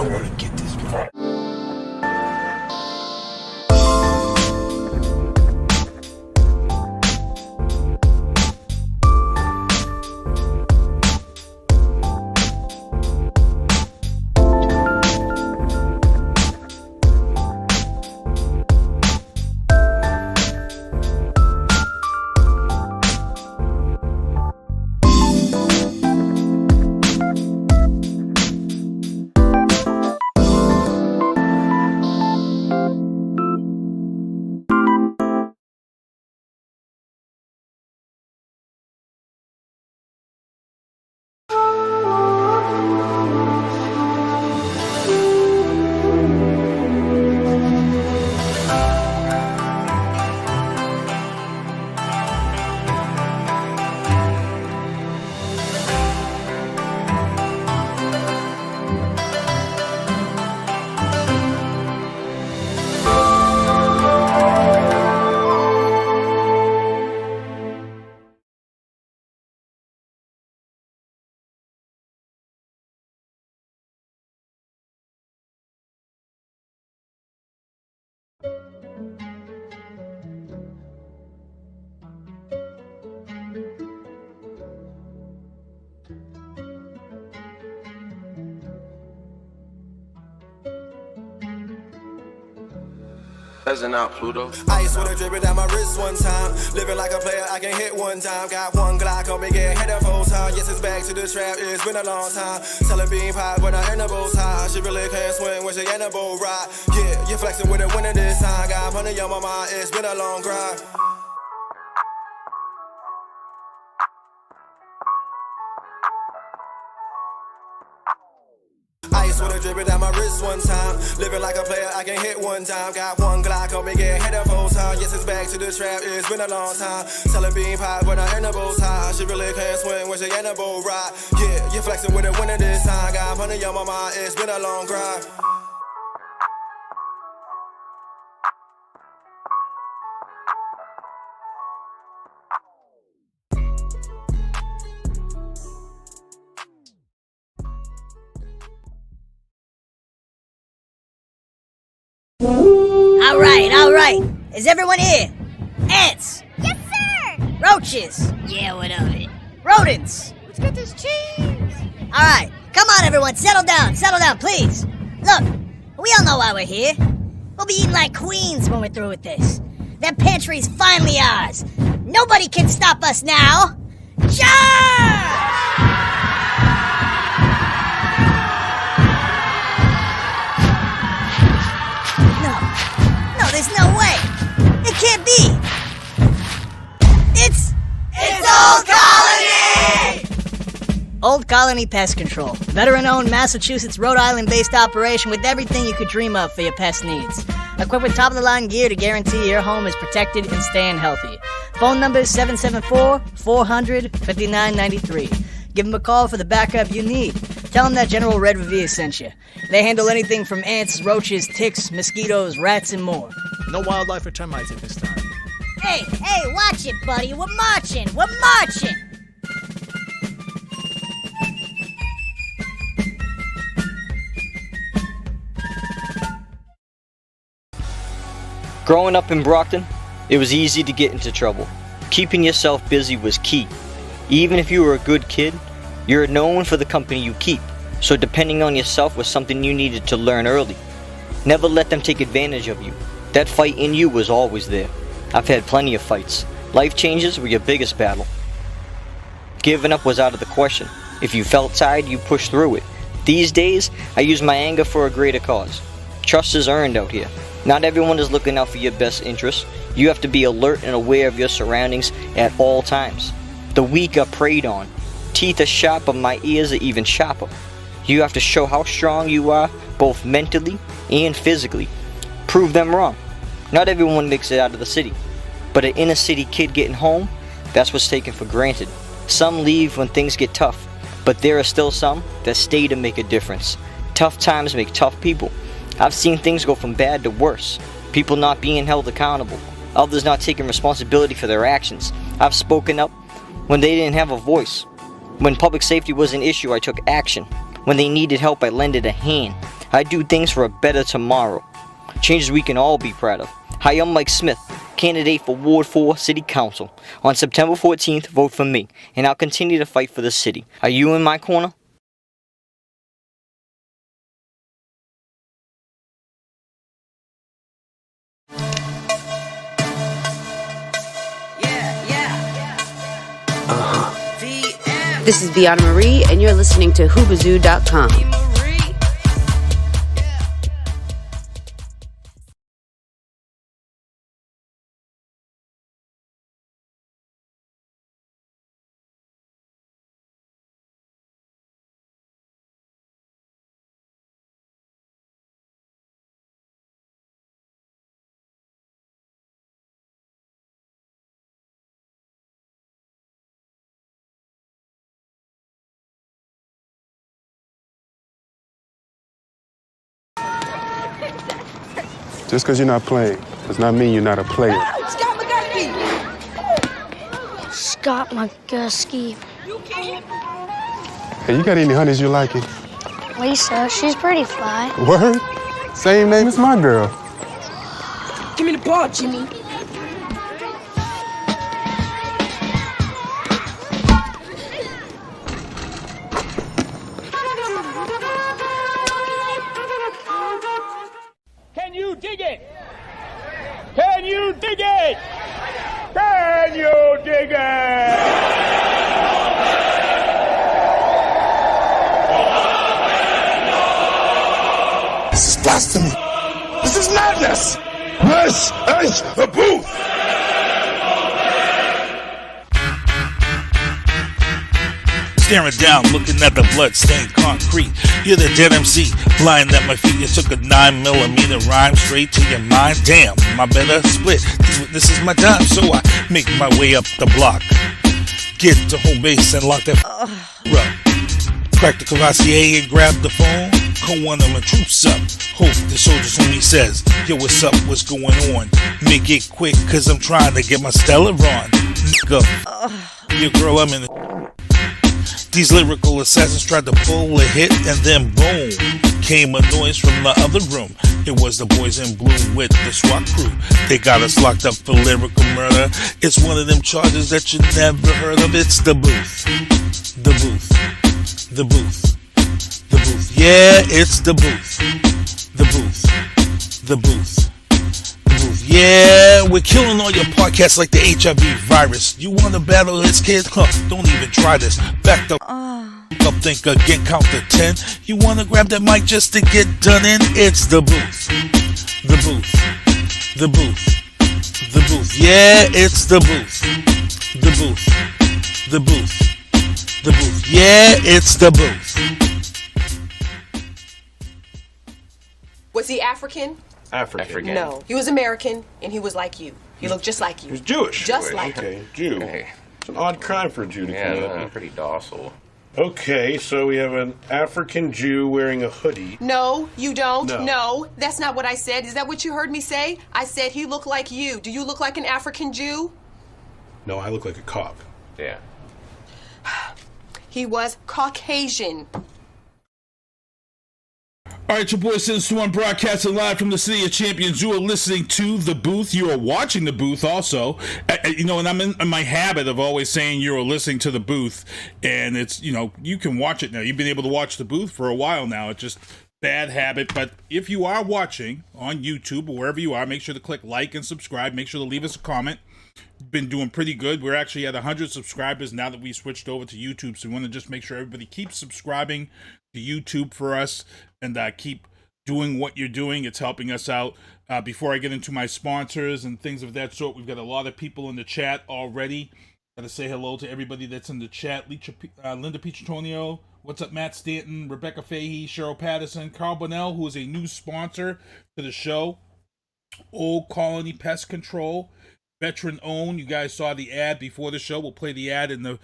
I want to get this part. Peasant out, Pluto. Ice with a dripping down my wrist one time. Living like a player, I can hit one time. Got one Glock on me, get hit a full time. Yes, it's back to the trap, it's been a long time. Selling bean pie, but I ain't a bow tie. She really can't swing when she ain't a bow ride. Yeah, you're flexing with a winner this time. Got money on my mind, it's been a long grind. Ice with a dripping down my wrist one time. Living like a player, I can hit one time. Got one Glock on me, get hit a full time. Yes, it's back to the trap, it's been a long time. Selling bean pie, but I ain't a bow tie. She really can't swing when she ain't a bow ride. Yeah, you're flexing with a winner this time. Got money on my mind, it's been a long grind. All right. Is everyone here? Ants. Yes, sir! Roaches. Yeah, what of it? Rodents. Let's get this cheese! All right. Come on, everyone. Settle down, please. Look, we all know why we're here. We'll be eating like queens when we're through with this. That pantry's finally ours. Nobody can stop us now. Charge! There's no way. It can't be. It's Old Colony! Old Colony Pest Control. Veteran-owned Massachusetts, Rhode Island-based operation with everything you could dream of for your pest needs. Equipped with top-of-the-line gear to guarantee your home is protected and staying healthy. Phone number is 774-400-5993. Give them a call for the backup you need. Tell them that General Red Revere sent you. They handle anything from ants, roaches, ticks, mosquitoes, rats, and more. No wildlife or termites at this time. Hey, watch it, buddy. We're marching. Growing up in Brockton, it was easy to get into trouble. Keeping yourself busy was key. Even if you were a good kid, you're known for the company you keep. So depending on yourself was something you needed to learn early. Never let them take advantage of you. That fight in you was always there. I've had plenty of fights. Life changes were your biggest battle. Giving up was out of the question. If you felt tired, you pushed through it. These days, I use my anger for a greater cause. Trust is earned out here. Not everyone is looking out for your best interests. You have to be alert and aware of your surroundings at all times. The weak are preyed on. Teeth are sharp, but my ears are even sharper. You have to show how strong you are, both mentally and physically. Prove them wrong. Not everyone makes it out of the city, but an inner city kid getting home, that's what's taken for granted. Some leave when things get tough, but there are still some that stay to make a difference. Tough times make tough people. I've seen things go from bad to worse. People not being held accountable. Others not taking responsibility for their actions. I've spoken up when they didn't have a voice. When public safety was an issue, I took action. When they needed help, I lended a hand. I do things for a better tomorrow. Changes we can all be proud of. Hi, I'm Mike Smith, candidate for Ward 4 City Council. On September 14th, vote for me, and I'll continue to fight for the city. Are you in my corner? This is Veana Marie, and you're listening to Hoobazoo.com. Just because you're not playing does not mean you're not a player. Scott McGusky. Hey, you got any honeys you liking? Lisa, she's pretty fly. Word? Same name as my girl. Give me the ball, Jimmy. Can you dig it? Can you dig it? Can you dig it? This is blasphemy. This is madness. This is the booth. Staring down, looking at the blood-stained concrete. You're the dead MC, lying at my feet. You took a 9mm rhyme straight to your mind. Damn, my better split. This is my time, so I make my way up the block. Get to home base and lock that up. Crack the Cavassier and grab the phone. Call one of my troops up. Hope the soldiers homie says, yo, what's up, what's going on? Make it quick, cause I'm trying to get my Stella on. Nigga, your girl, I'm in the... These lyrical assassins tried to pull a hit, and then boom, came a noise from the other room. It was the boys in blue with the SWAT crew. They got us locked up for lyrical murder. It's one of them charges that you never heard of. It's the booth. The booth. The booth. The booth. Yeah, it's the booth. The booth. The booth. Yeah, we're killing all your podcasts like the HIV virus. You want to battle this kid? Huh, don't even try this. Back the up, think again, count to 10. You want to grab that mic just to get done in? It's the booth. The booth. The booth. The booth. Yeah, it's the booth. The booth. The booth. The booth. Yeah, it's the booth. Was he African? African. No. He was American, and he was like you. He looked just like you. He was Jewish. Just like okay. him. Jew. Hey. It's an odd crime for a Jew to commit. I'm pretty docile. Okay, so we have an African Jew wearing a hoodie. No, you don't. No. That's not what I said. Is that what you heard me say? I said he looked like you. Do you look like an African Jew? No, I look like a cop. Yeah. He was Caucasian. All right, your boy Citizen One broadcasting live from the City of Champions. You are listening to The Booth. You are watching The Booth also. You know, and I'm in my habit of always saying you are listening to The Booth. And it's, you know, you can watch it now. You've been able to watch The Booth for a while now. It's just bad habit. But if you are watching on YouTube or wherever you are, make sure to click like and subscribe. Make sure to leave us a comment. Been doing pretty good. We're actually at 100 subscribers now that we switched over to YouTube. So we want to just make sure everybody keeps subscribing to YouTube for us and keep doing what you're doing. It's helping us out. Before I get into my sponsors and things of that sort, we've got a lot of people in the chat already. Gotta say hello to everybody that's in the chat. Linda Pichatonio, what's up, Matt Stanton, Rebecca Fahey, Cheryl Patterson, Carl Bonnell, who is a new sponsor to the show. Old Colony Pest Control, veteran owned. You guys saw the ad before the show. We'll play the ad in the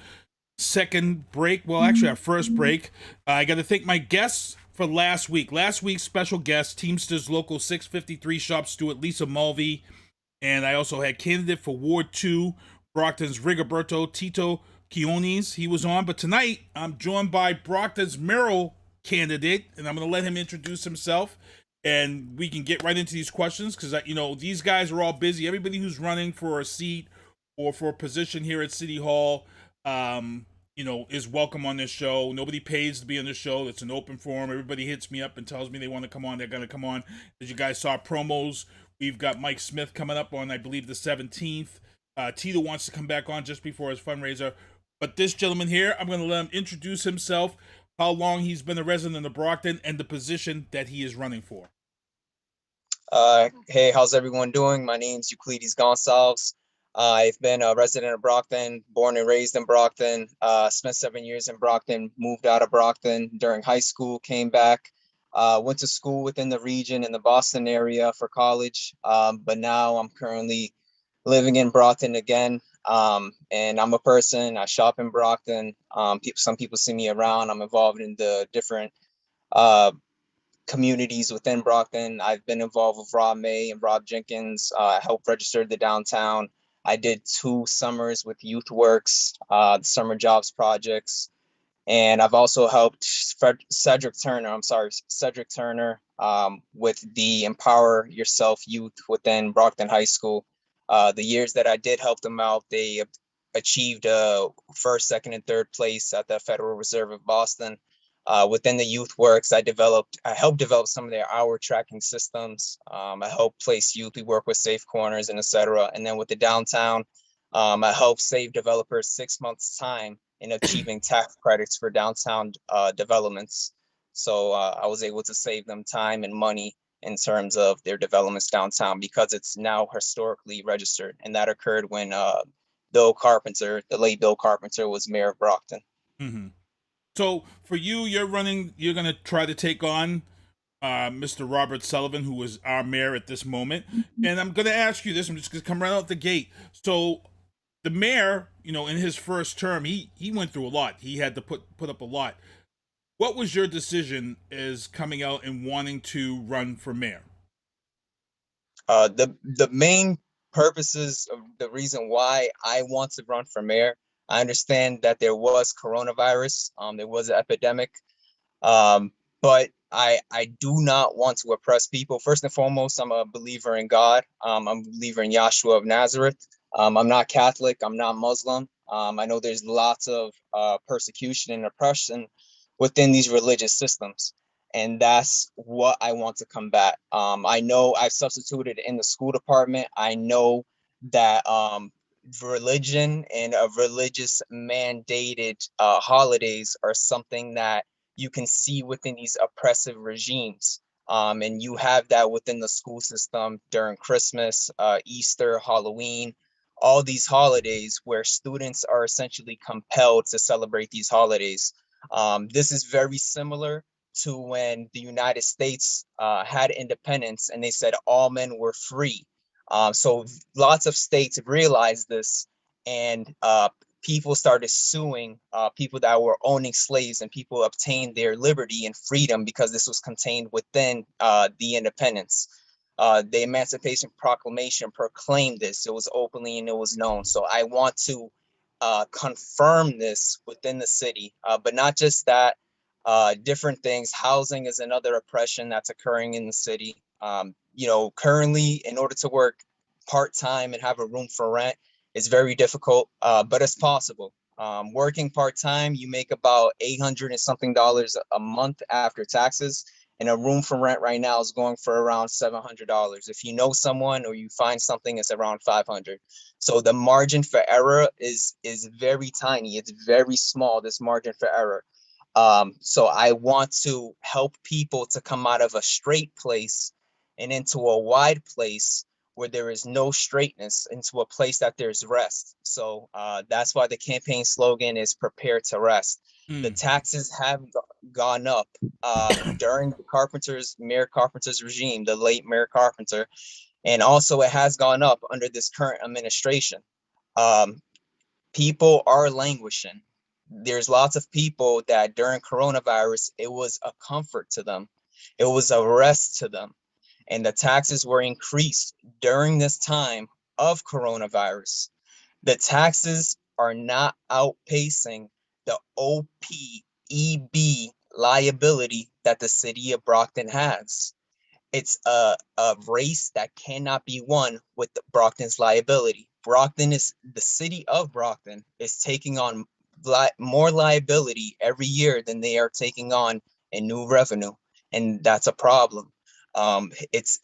second break. Well, actually, our first break. I got to thank my guests for last week. Last week's special guest, Teamsters Local 653 Shop Stewart, Lisa Mulvey. And I also had candidate for Ward 2, Brockton's Rigiberto, Tito Quinones. He was on. But tonight, I'm joined by Brockton's Mayoral candidate, and I'm going to let him introduce himself, and we can get right into these questions because these guys are all busy. Everybody who's running for a seat or for a position here at City Hall, is welcome on this show. Nobody pays to be on the show. It's an open forum. Everybody hits me up and tells me they want to come on. They're going to come on. As you guys saw promos, we've got Mike Smith coming up on, I believe, the 17th. Tito wants to come back on just before his fundraiser. But this gentleman here, I'm going to let him introduce himself, how long he's been a resident of Brockton, and the position that he is running for. Hey, how's everyone doing? My name's Euclides Goncalves. I've been a resident of Brockton, born and raised in Brockton, spent 7 years in Brockton, moved out of Brockton during high school, came back, went to school within the region in the Boston area for college, but now I'm currently living in Brockton again. And I'm a person, I shop in Brockton. Some people see me around. I'm involved in the different communities within Brockton. I've been involved with Rob May and Rob Jenkins. I helped register the downtown. I did 2 summers with Youth Works, the summer jobs projects. And I've also helped Cedric Turner with the Empower Yourself Youth within Brockton High School. The years that I did help them out, they achieved first, second, and third place at the Federal Reserve of Boston. Within the Youth Works, I helped develop some of their hour tracking systems. I helped place youth. We work with Safe Corners and etc. And then with the downtown, I helped save developers 6 months' time in achieving tax credits for downtown developments. So I was able to save them time and money in terms of their developments downtown because it's now historically registered. And that occurred when the late Bill Carpenter was mayor of Brockton. Mm-hmm. So for you, you're going to try to take on Mr. Robert Sullivan, who is our mayor at this moment. And I'm going to ask you this. I'm just going to come right out the gate. So the mayor, in his first term, he went through a lot. He had to put up a lot. What was your decision as coming out and wanting to run for mayor? The main purposes of the reason why I want to run for mayor, I understand that there was coronavirus, there was an epidemic, but I do not want to oppress people. First and foremost, I'm a believer in God. I'm a believer in Yahshua of Nazareth. I'm not Catholic. I'm not Muslim. I know there's lots of persecution and oppression within these religious systems, and that's what I want to combat. I know I've substituted in the school department. I know that religion and religious mandated holidays are something that you can see within these oppressive regimes. And you have that within the school system during Christmas, Easter, Halloween, all these holidays where students are essentially compelled to celebrate these holidays. This is very similar to when the United States had independence and they said all men were free. So lots of states realized this, and people started suing people that were owning slaves, and people obtained their liberty and freedom because this was contained within the independence. The Emancipation Proclamation proclaimed this. It was openly and it was known. So I want to confirm this within the city, but not just that, different things. Housing is another oppression that's occurring in the city. Currently, in order to work part-time and have a room for rent is very difficult, but it's possible. Working part-time, you make about $800 and something a month after taxes, and a room for rent right now is going for around $700. If you know someone or you find something, it's around $500. So the margin for error is very tiny. It's very small, this margin for error. So I want to help people to come out of a straight place and into a wide place where there is no straightness, into a place that there's rest. So that's why the campaign slogan is prepare to rest. The taxes have gone up during Mayor Carpenter's regime, the late Mayor Carpenter, and also it has gone up under this current administration. People are languishing. There's lots of people that during coronavirus, it was a comfort to them. It was a rest to them. And the taxes were increased during this time of coronavirus. The taxes are not outpacing the OPEB liability that the city of Brockton has. It's a race that cannot be won with Brockton's liability. The city of Brockton is taking on more liability every year than they are taking on in new revenue, and that's a problem. It's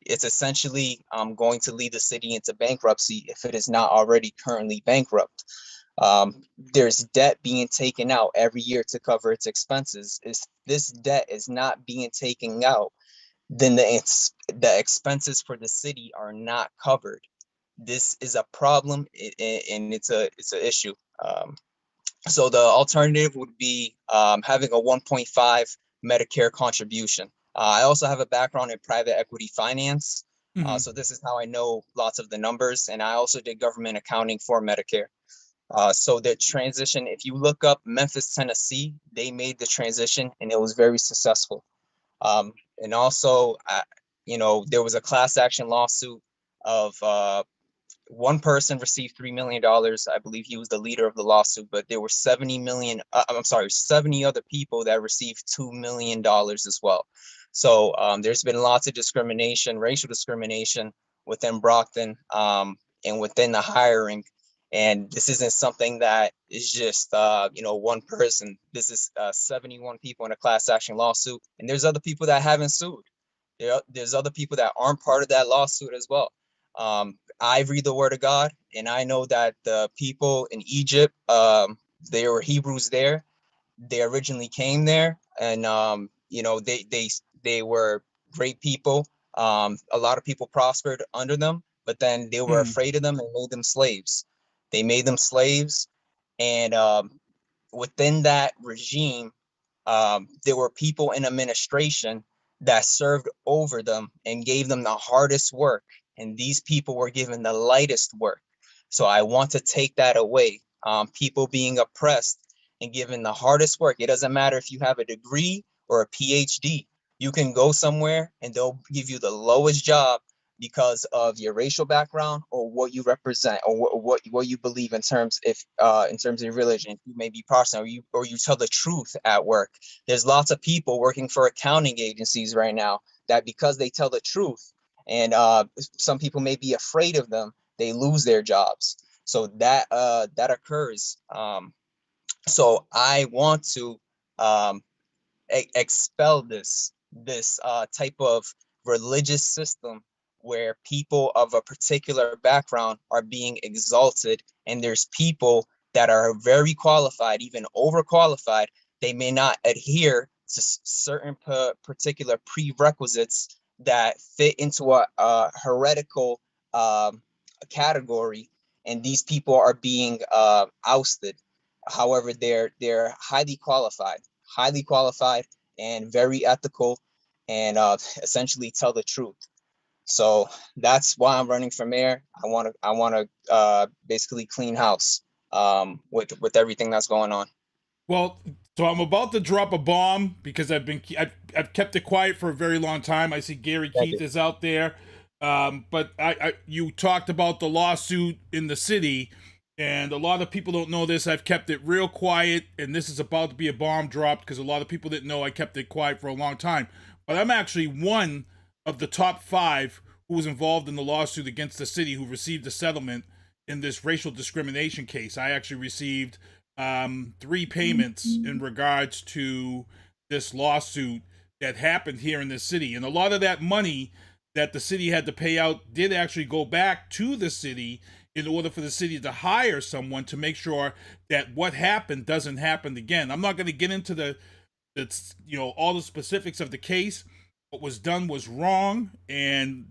essentially going to lead the city into bankruptcy if it is not already currently bankrupt. There's debt being taken out every year to cover its expenses. If this debt is not being taken out, then the expenses for the city are not covered. This is a problem, and it's an issue. So the alternative would be having a 1.5 Medicare contribution. I also have a background in private equity finance, so this is how I know lots of the numbers, and I also did government accounting for Medicare. So the transition, if you look up Memphis, Tennessee, they made the transition and it was very successful. And also, there was a class action lawsuit of one person received $3 million. I believe he was the leader of the lawsuit, but there were 70 other people that received $2 million as well. So there's been lots of discrimination, racial discrimination within Brockton and within the hiring. And this isn't something that is just, one person. This is 71 people in a class action lawsuit. And there's other people that haven't sued. There's other people that aren't part of that lawsuit as well. I read the word of God, and I know that the people in Egypt, they were Hebrews there. They originally came there, and, they were great people. A lot of people prospered under them, but then they were afraid of them and made them slaves. They made them slaves, and within that regime, there were people in administration that served over them and gave them the hardest work, and these people were given the lightest work. So I want to take that away. People being oppressed and given the hardest work. It doesn't matter if you have a degree or a PhD. You can go somewhere and they'll give you the lowest job because of your racial background or what you represent or what you believe in terms of your religion. You may be Protestant or you tell the truth at work. There's lots of people working for accounting agencies right now that because they tell the truth and some people may be afraid of them, they lose their jobs. So that occurs. So I want to expel this type of religious system where people of a particular background are being exalted, and there's people that are very qualified, even overqualified. They may not adhere to certain particular prerequisites that fit into a heretical category, and these people are being ousted. However, they're highly qualified and very ethical, and essentially tell the truth. So that's why I'm running for mayor. I want to basically clean house with everything that's going on. Well, so I'm about to drop a bomb because I've kept it quiet for a very long time. I see Gary Keith is out there, but you talked about the lawsuit in the city, and a lot of people don't know this. I've kept it real quiet, and this is about to be a bomb dropped because a lot of people didn't know I kept it quiet for a long time. But I'm actually one of the top 5 who was involved in the lawsuit against the city who received a settlement in this racial discrimination case. I actually received 3 payments in regards to this lawsuit that happened here in the city. And a lot of that money that the city had to pay out did actually go back to the city in order for the city to hire someone to make sure that what happened doesn't happen again. I'm not going to get into all the specifics of the case. What was done was wrong, and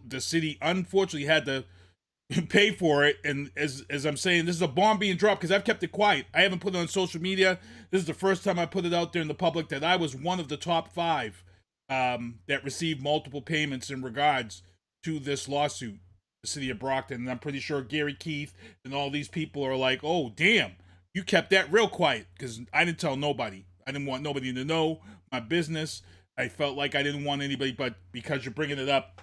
the city unfortunately had to pay for it. And as I'm saying, this is a bomb being dropped because I've kept it quiet. I haven't put it on social media. This is the first time I put it out there in the public that I was one of the top 5 that received multiple payments in regards to this lawsuit, the city of Brockton. And I'm pretty sure Gary Keith and all these people are like, oh, damn, you kept that real quiet, because I didn't tell nobody. I didn't want nobody to know my business. I felt like I didn't want anybody, but because you're bringing it up,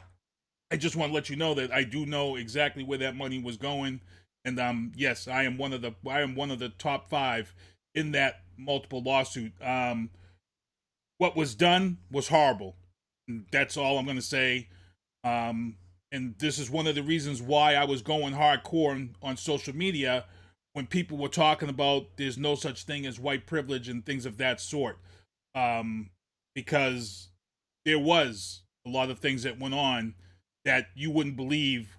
I just want to let you know that I do know exactly where that money was going. And yes, I am one of the top 5 in that multiple lawsuit. what was done was horrible. That's all I'm going to say. And this is one of the reasons why I was going hardcore on social media when people were talking about there's no such thing as white privilege and things of that sort. Because there was a lot of things that went on that you wouldn't believe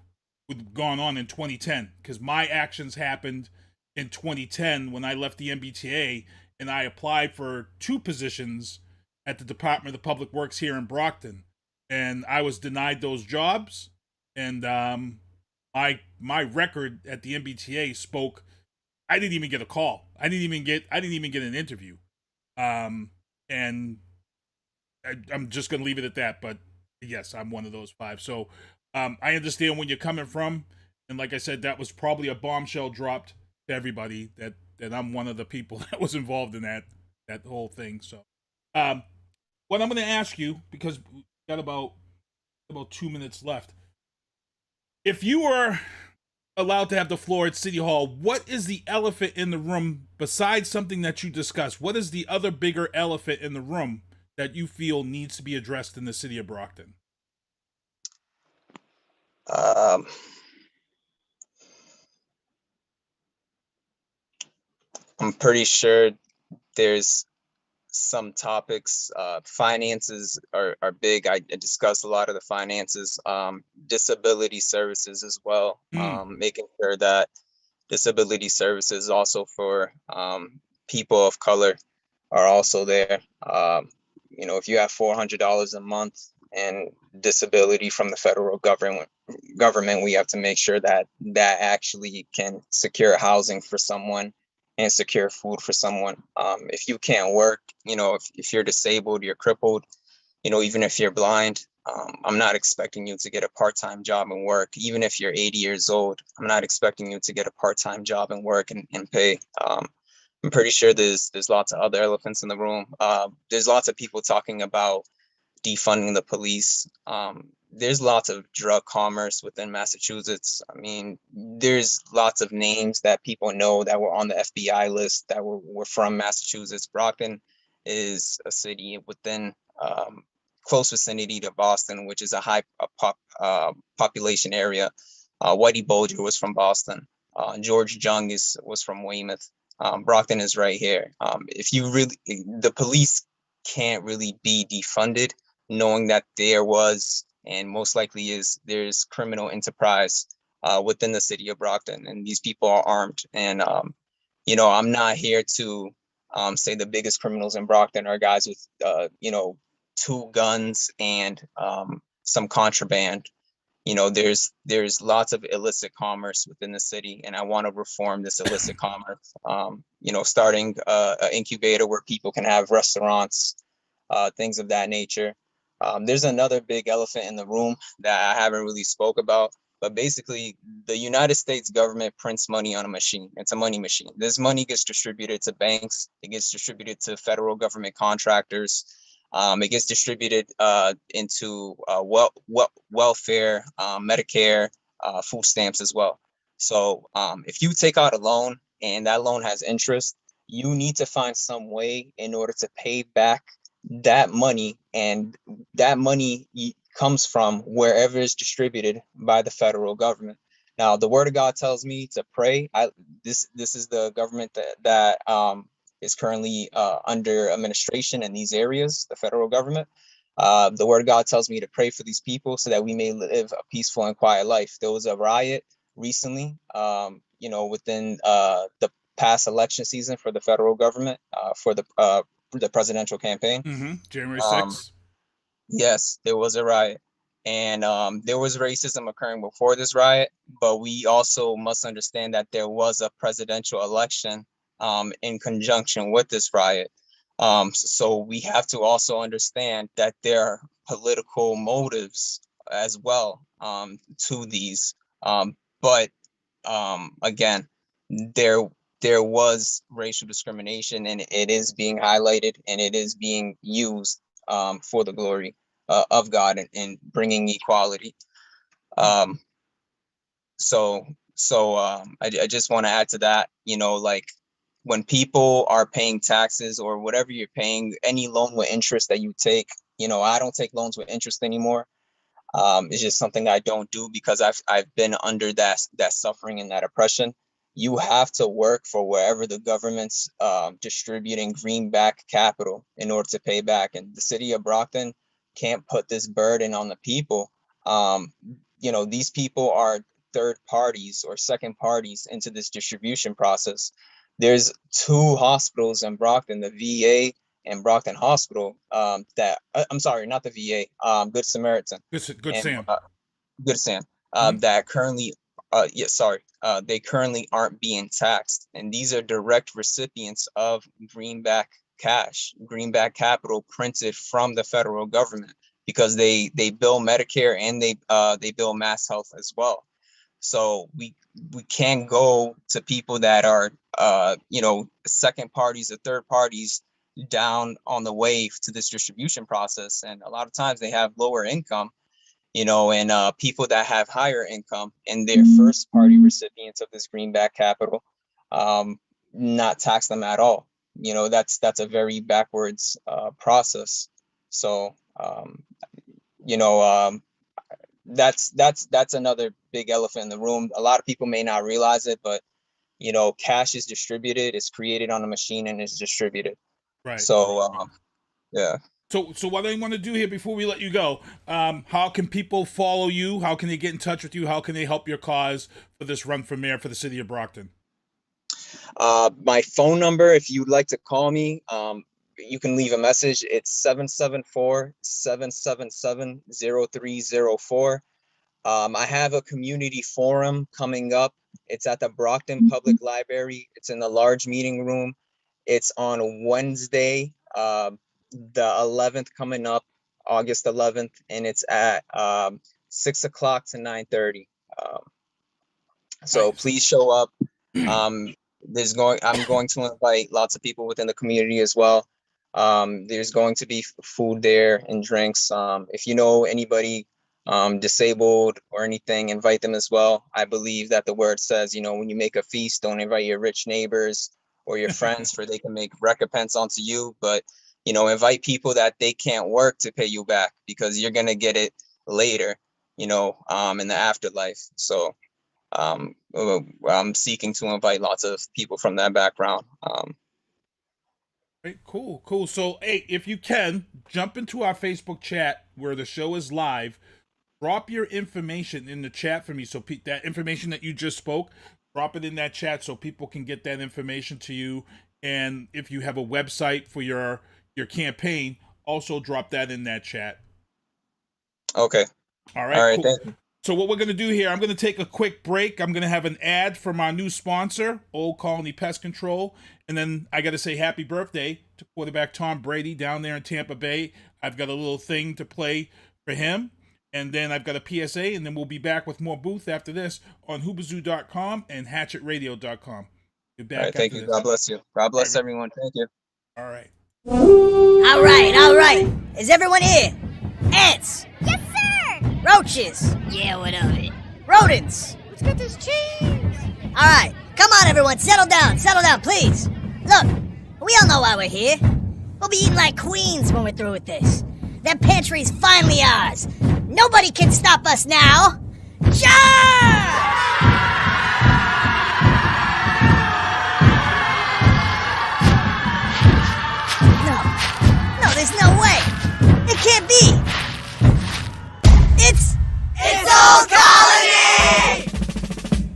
would have gone on in 2010. Because my actions happened in 2010 when I left the MBTA and I applied for 2 positions at the Department of Public Works here in Brockton. And I was denied those jobs. And my record at the MBTA spoke. I didn't even get a call. I didn't even get an interview. And I'm just gonna leave it at that. But yes, I'm one of those 5. So I understand where you're coming from. And like I said, that was probably a bombshell dropped to everybody that I'm one of the people that was involved in that whole thing. So what I'm gonna ask you, because we got about 2 minutes left. If you were allowed to have the floor at City Hall, what is the elephant in the room besides something that you discussed? What is the other bigger elephant in the room that you feel needs to be addressed in the city of Brockton? I'm pretty sure there's some topics. Finances are big. I discussed a lot of the finances. Disability services as well. Making sure that disability services also for people of color are also there. If you have $400 a month and disability from the federal government, we have to make sure that actually can secure housing for someone and secure food for someone. If you can't work, if you're disabled, you're crippled, even if you're blind, I'm not expecting you to get a part-time job and work. Even if you're 80 years old, I'm not expecting you to get a part-time job and work and pay. I'm pretty sure there's lots of other elephants in the room. There's lots of people talking about defunding the police. There's lots of drug commerce within Massachusetts. I mean, there's lots of names that people know that were on the FBI list that were from Massachusetts. Brockton is a city within close vicinity to Boston, which is a high population area. Whitey Bulger was from Boston. George Jung was from Weymouth. Brockton is right here. The police can't really be defunded, knowing that there was and most likely there's criminal enterprise within the city of Brockton, and these people are armed. And I'm not here to say the biggest criminals in Brockton are guys with 2 guns and some contraband. There's lots of illicit commerce within the city, and I want to reform this illicit commerce. Starting an incubator where people can have restaurants, things of that nature. There's another big elephant in the room that I haven't really spoke about, but basically the United States government prints money on a machine. It's a money machine. This money gets distributed to banks. It gets distributed to federal government contractors. It gets distributed into welfare, Medicare, food stamps as well. So if you take out a loan and that loan has interest, you need to find some way in order to pay back that money, and that money comes from wherever it's distributed by the federal government. Now, the Word of God tells me to pray. This is the government that is currently under administration in these areas, the federal government. The Word of God tells me to pray for these people so that we may live a peaceful and quiet life. There was a riot recently, within the past election season for the federal government, for the presidential campaign. January 6th. Yes, there was a riot. And there was racism occurring before this riot, but we also must understand that there was a presidential election in conjunction with this riot. So we have to also understand that there are political motives as well to these. But again, there was racial discrimination, and it is being highlighted, and it is being used for the glory of God and bringing equality. So I just want to add to that, when people are paying taxes or whatever you're paying, any loan with interest that you take, I don't take loans with interest anymore. It's just something I don't do because I've been under that suffering and that oppression. You have to work for wherever the government's distributing greenback capital in order to pay back. And the city of Brockton can't put this burden on the people. These people are third parties or second parties into this distribution process. There's 2 hospitals in Brockton, the VA and Brockton Hospital, I'm sorry, not the VA, Good Samaritan. Good Sam. Good Sam. That currently, they currently aren't being taxed. And these are direct recipients of greenback cash, greenback capital printed from the federal government because they bill Medicare and they bill Mass Health as well. So we can't go to people that are, second parties or third parties down on the way to this distribution process. And a lot of times they have lower income, and people that have higher income and they're first party recipients of this greenback capital, not tax them at all. That's a very backwards process. So, that's another big elephant in the room. A lot of people may not realize it, but cash is distributed, it's created on a machine and it's distributed. Right. So yeah. So what I want to do here before we let you go, how can people follow you? How can they get in touch with you? How can they help your cause for this run for mayor for the city of Brockton? My phone number, if you'd like to call me, you can leave a message. It's 774-777-0304. I have a community forum coming up. It's at the Brockton Public Library. It's in the large meeting room. It's on Wednesday, the 11th coming up, August 11th, and it's at 6 o'clock to 9:30. So please show up. I'm going to invite lots of people within the community as well. There's going to be food there and drinks. If you know anybody disabled or anything, invite them as well. I believe that the word says, when you make a feast, don't invite your rich neighbors or your friends for they can make recompense onto you, but invite people that they can't work to pay you back because you're gonna get it later, in the afterlife. So I'm seeking to invite lots of people from that background. Right, cool. So, hey, if you can, jump into our Facebook chat where the show is live. Drop your information in the chat for me. So that information that you just spoke, drop it in that chat so people can get that information to you. And if you have a website for your campaign, also drop that in that chat. Okay. All right, cool. Thank you. So what we're going to do here, I'm going to take a quick break. I'm going to have an ad from our new sponsor, Old Colony Pest Control. And then I got to say happy birthday to quarterback Tom Brady down there in Tampa Bay. I've got a little thing to play for him. And then I've got a PSA, and then we'll be back with more Booth after this on Hoobazoo.com and HatchetRadio.com. Be back. All right, thank you. God bless you. God bless everyone. Thank you. All right. All right. Is everyone here? Ants. Yes, sir. Roaches. Yeah, what of it? Rodents. Let's get this cheese. All right. Come on, everyone. Settle down, please. Look, we all know why we're here. We'll be eating like queens when we're through with this. That pantry's finally ours. Nobody can stop us now. Charge! No, there's no way. It can't be. It's Old Colony!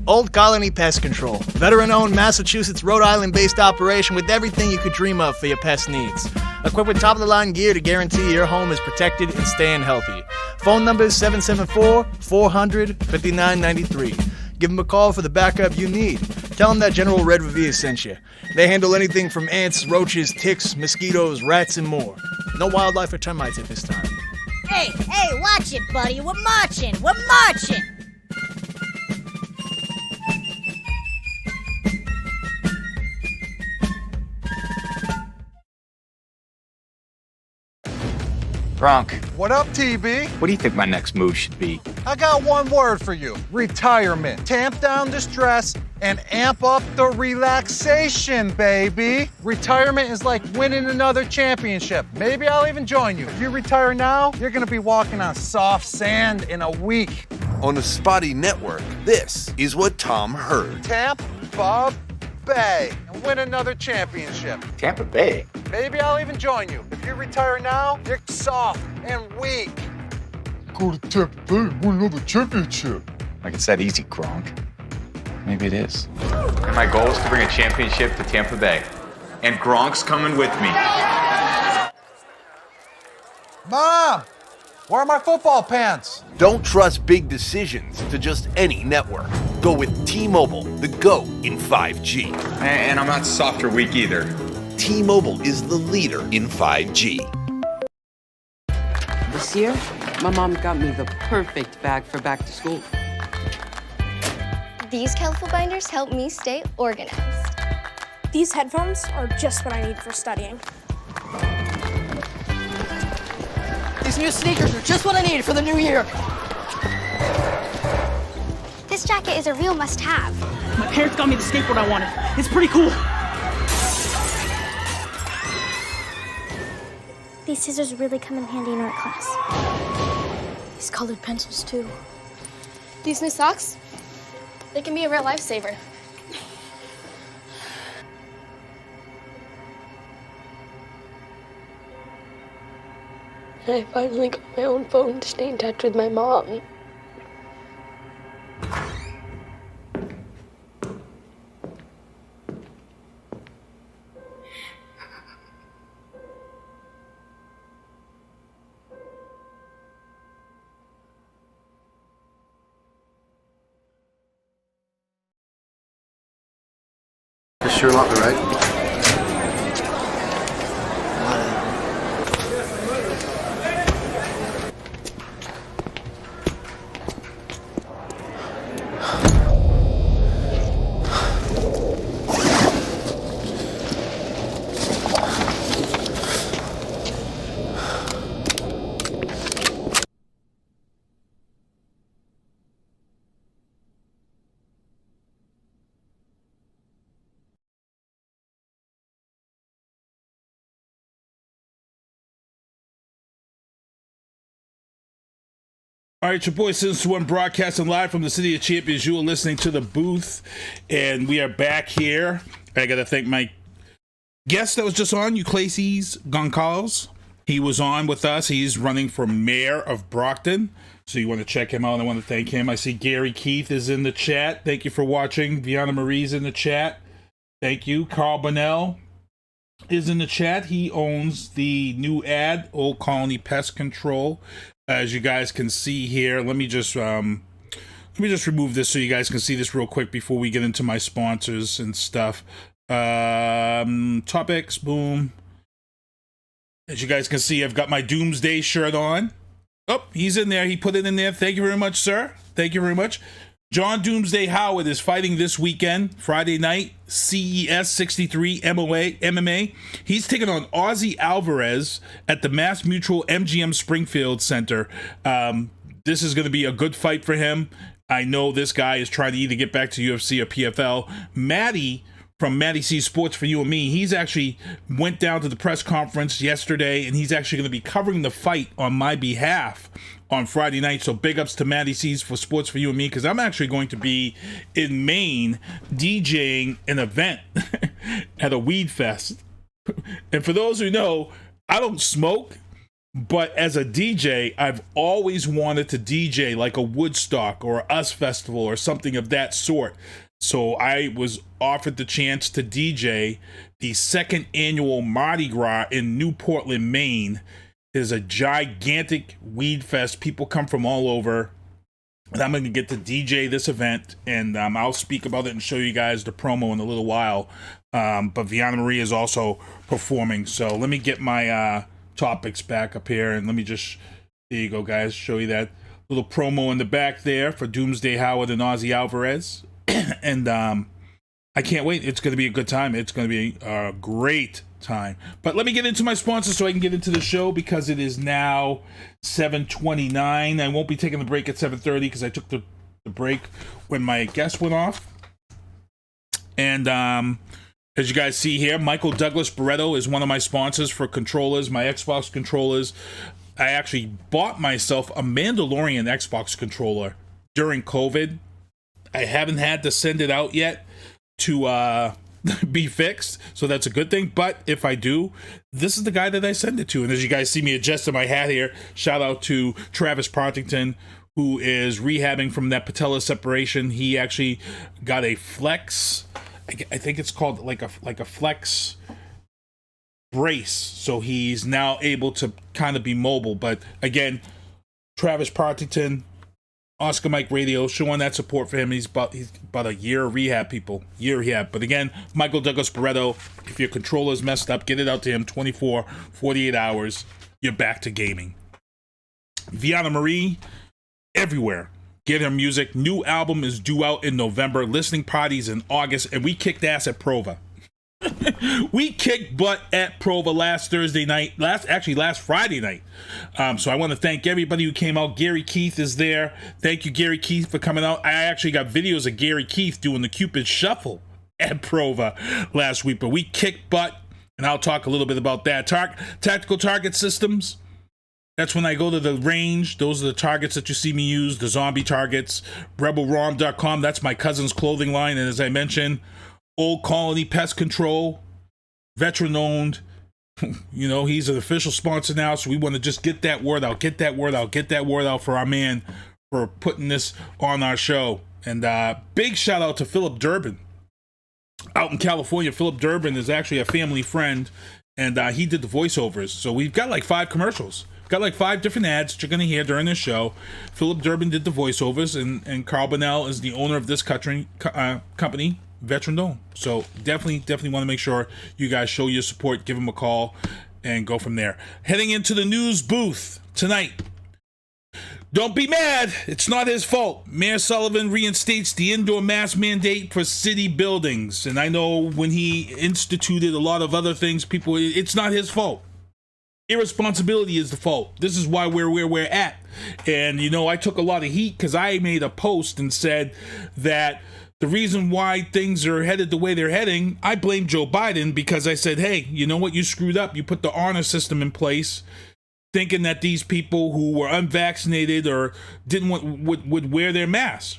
Old Colony Pest Control. Veteran-owned Massachusetts, Rhode Island-based operation with everything you could dream of for your pest needs. Equipped with top-of-the-line gear to guarantee your home is protected and staying healthy. Phone number is 774-400-5993. Give them a call for the backup you need. Tell them that General Red Revere sent you. They handle anything from ants, roaches, ticks, mosquitoes, rats, and more. No wildlife or termites at this time. Hey, watch it, buddy. We're marching. Gronk. What up, TB? What do you think my next move should be? I got one word for you. Retirement. Tamp down the stress and amp up the relaxation, baby. Retirement is like winning another championship. Maybe I'll even join you. If you retire now, you're gonna be walking on soft sand in a week. On the Spotty Network, this is what Tom heard. Tampa Bay and win another championship. Tampa Bay? Maybe I'll even join you. If you retire now, you're soft and weak. Go to Tampa Bay, win another championship. Like it's that easy, Gronk. Maybe it is. And my goal is to bring a championship to Tampa Bay. And Gronk's coming with me. Mom, where are my football pants? Don't trust big decisions to just any network. Go with T-Mobile, the GOAT in 5G. And I'm not soft or weak either. T-Mobile is the leader in 5G. This year, my mom got me the perfect bag for back to school. These colorful binders help me stay organized. These headphones are just what I need for studying. These new sneakers are just what I need for the new year. This jacket is a real must-have. My parents got me the skateboard I wanted. It's pretty cool. These scissors really come in handy in art class. These colored pencils, too. These new socks, they can be a real lifesaver. I finally got my own phone to stay in touch with my mom. It's Sherlock, right? All right, your boy Citizen One broadcasting live from the City of Champions. You are listening to The Booth, and we are back here. I got to thank my guest that was just on, Euclides Goncalves. He was on with us. He's running for mayor of Brockton, so you want to check him out. I want to thank him. I see Gary Keith is in the chat. Thank you for watching. Veana Marie's in the chat. Thank you. Carl Bonnell is in the chat. He owns the new ad, Old Colony Pest Control. As you guys can see here, let me just remove this so you guys can see this real quick before we get into my sponsors and stuff. Topics, boom. As you guys can see, I've got my Doomsday shirt on. Oh, he's in there. He put it in there. Thank you very much, sir. Thank you very much. John Doomsday Howard is fighting this weekend, Friday night, CES 63 MMA. He's taking on Ozzy Alvarez at the Mass Mutual MGM Springfield Center. This is going to be a good fight for him. I know this guy is trying to either get back to UFC or PFL. Matty from Matty C Sports for You and Me, he's actually went down to the press conference yesterday, and he's actually going to be covering the fight on my behalf on Friday night. So big ups to Matty C's for Sports for You and Me, because I'm actually going to be in Maine DJing an event at a weed fest. And for those who know, I don't smoke, but as a DJ, I've always wanted to DJ like a Woodstock or a US Festival or something of that sort. So I was offered the chance to DJ the second annual Mardi Gras in New Portland, Maine. It is a gigantic weed fest. People come from all over. And I'm going to get to DJ this event, and I'll speak about it and show you guys the promo in a little while. But Veana Marie is also performing. So let me get my topics back up here, and let me just, there you go, guys, show you that little promo in the back there for Doomsday Howard and Ozzy Alvarez. And I can't wait. It's going to be a good time. It's going to be a great time. But let me get into my sponsors so I can get into the show, because it is now 7:29. I won't be taking the break at 7:30 because I took the break when my guest went off. And as you guys see here, Michael Douglas Barretto is one of my sponsors for controllers, my Xbox controllers. I actually bought myself a Mandalorian Xbox controller during COVID. I haven't had to send it out yet to be fixed, so that's a good thing. But if I do, this is the guy that I send it to. And as you guys see me adjusting my hat here, shout out to Travis Partington, who is rehabbing from that patella separation. He actually got a flex, I think it's called like a flex brace, so he's now able to kind of be mobile. But again, Travis Partington, Oscar Mike Radio, showing that support for him. He's about a year of rehab, people. Year of rehab. But again, Michael Douglas Barretto, if your controller's messed up, get it out to him 24, 48 hours. You're back to gaming. Veana Marie, everywhere. Get her music. New album is due out in November. Listening parties in August. And we kicked ass at PROVA. We kicked butt at PROVA last Thursday night. Last Friday night. So I want to thank everybody who came out. Gary Keith is there. Thank you, Gary Keith, for coming out. I actually got videos of Gary Keith doing the Cupid Shuffle at PROVA last week. But we kicked butt, and I'll talk a little bit about that. Tactical target systems. That's when I go to the range. Those are the targets that you see me use, the zombie targets. RebelRom.com, that's my cousin's clothing line. And as I mentioned, Old Colony Pest Control, veteran-owned. You know, he's an official sponsor now, so we want to just get that word out, get that word out for our man for putting this on our show. And big shout-out to Philip Durbin out in California. Philip Durbin is actually a family friend, and he did the voiceovers. So we've got like 5 commercials. Got like 5 different ads that you're going to hear during this show. Philip Durbin did the voiceovers, and Carl Bonnell is the owner of this company, veteran owned. So definitely want to make sure you guys show your support, give him a call, and go from there. Heading into the news booth tonight. Don't be mad. It's not his fault. Mayor Sullivan reinstates the indoor mask mandate for city buildings. And I know when he instituted a lot of other things, people, it's not his fault. Irresponsibility is the fault. This is why we're where we're at. And, you know, I took a lot of heat because I made a post and said that the reason why things are headed the way they're heading, I blame Joe Biden, because I said, hey, you know what? You screwed up. You put the honor system in place thinking that these people who were unvaccinated or didn't would wear their masks.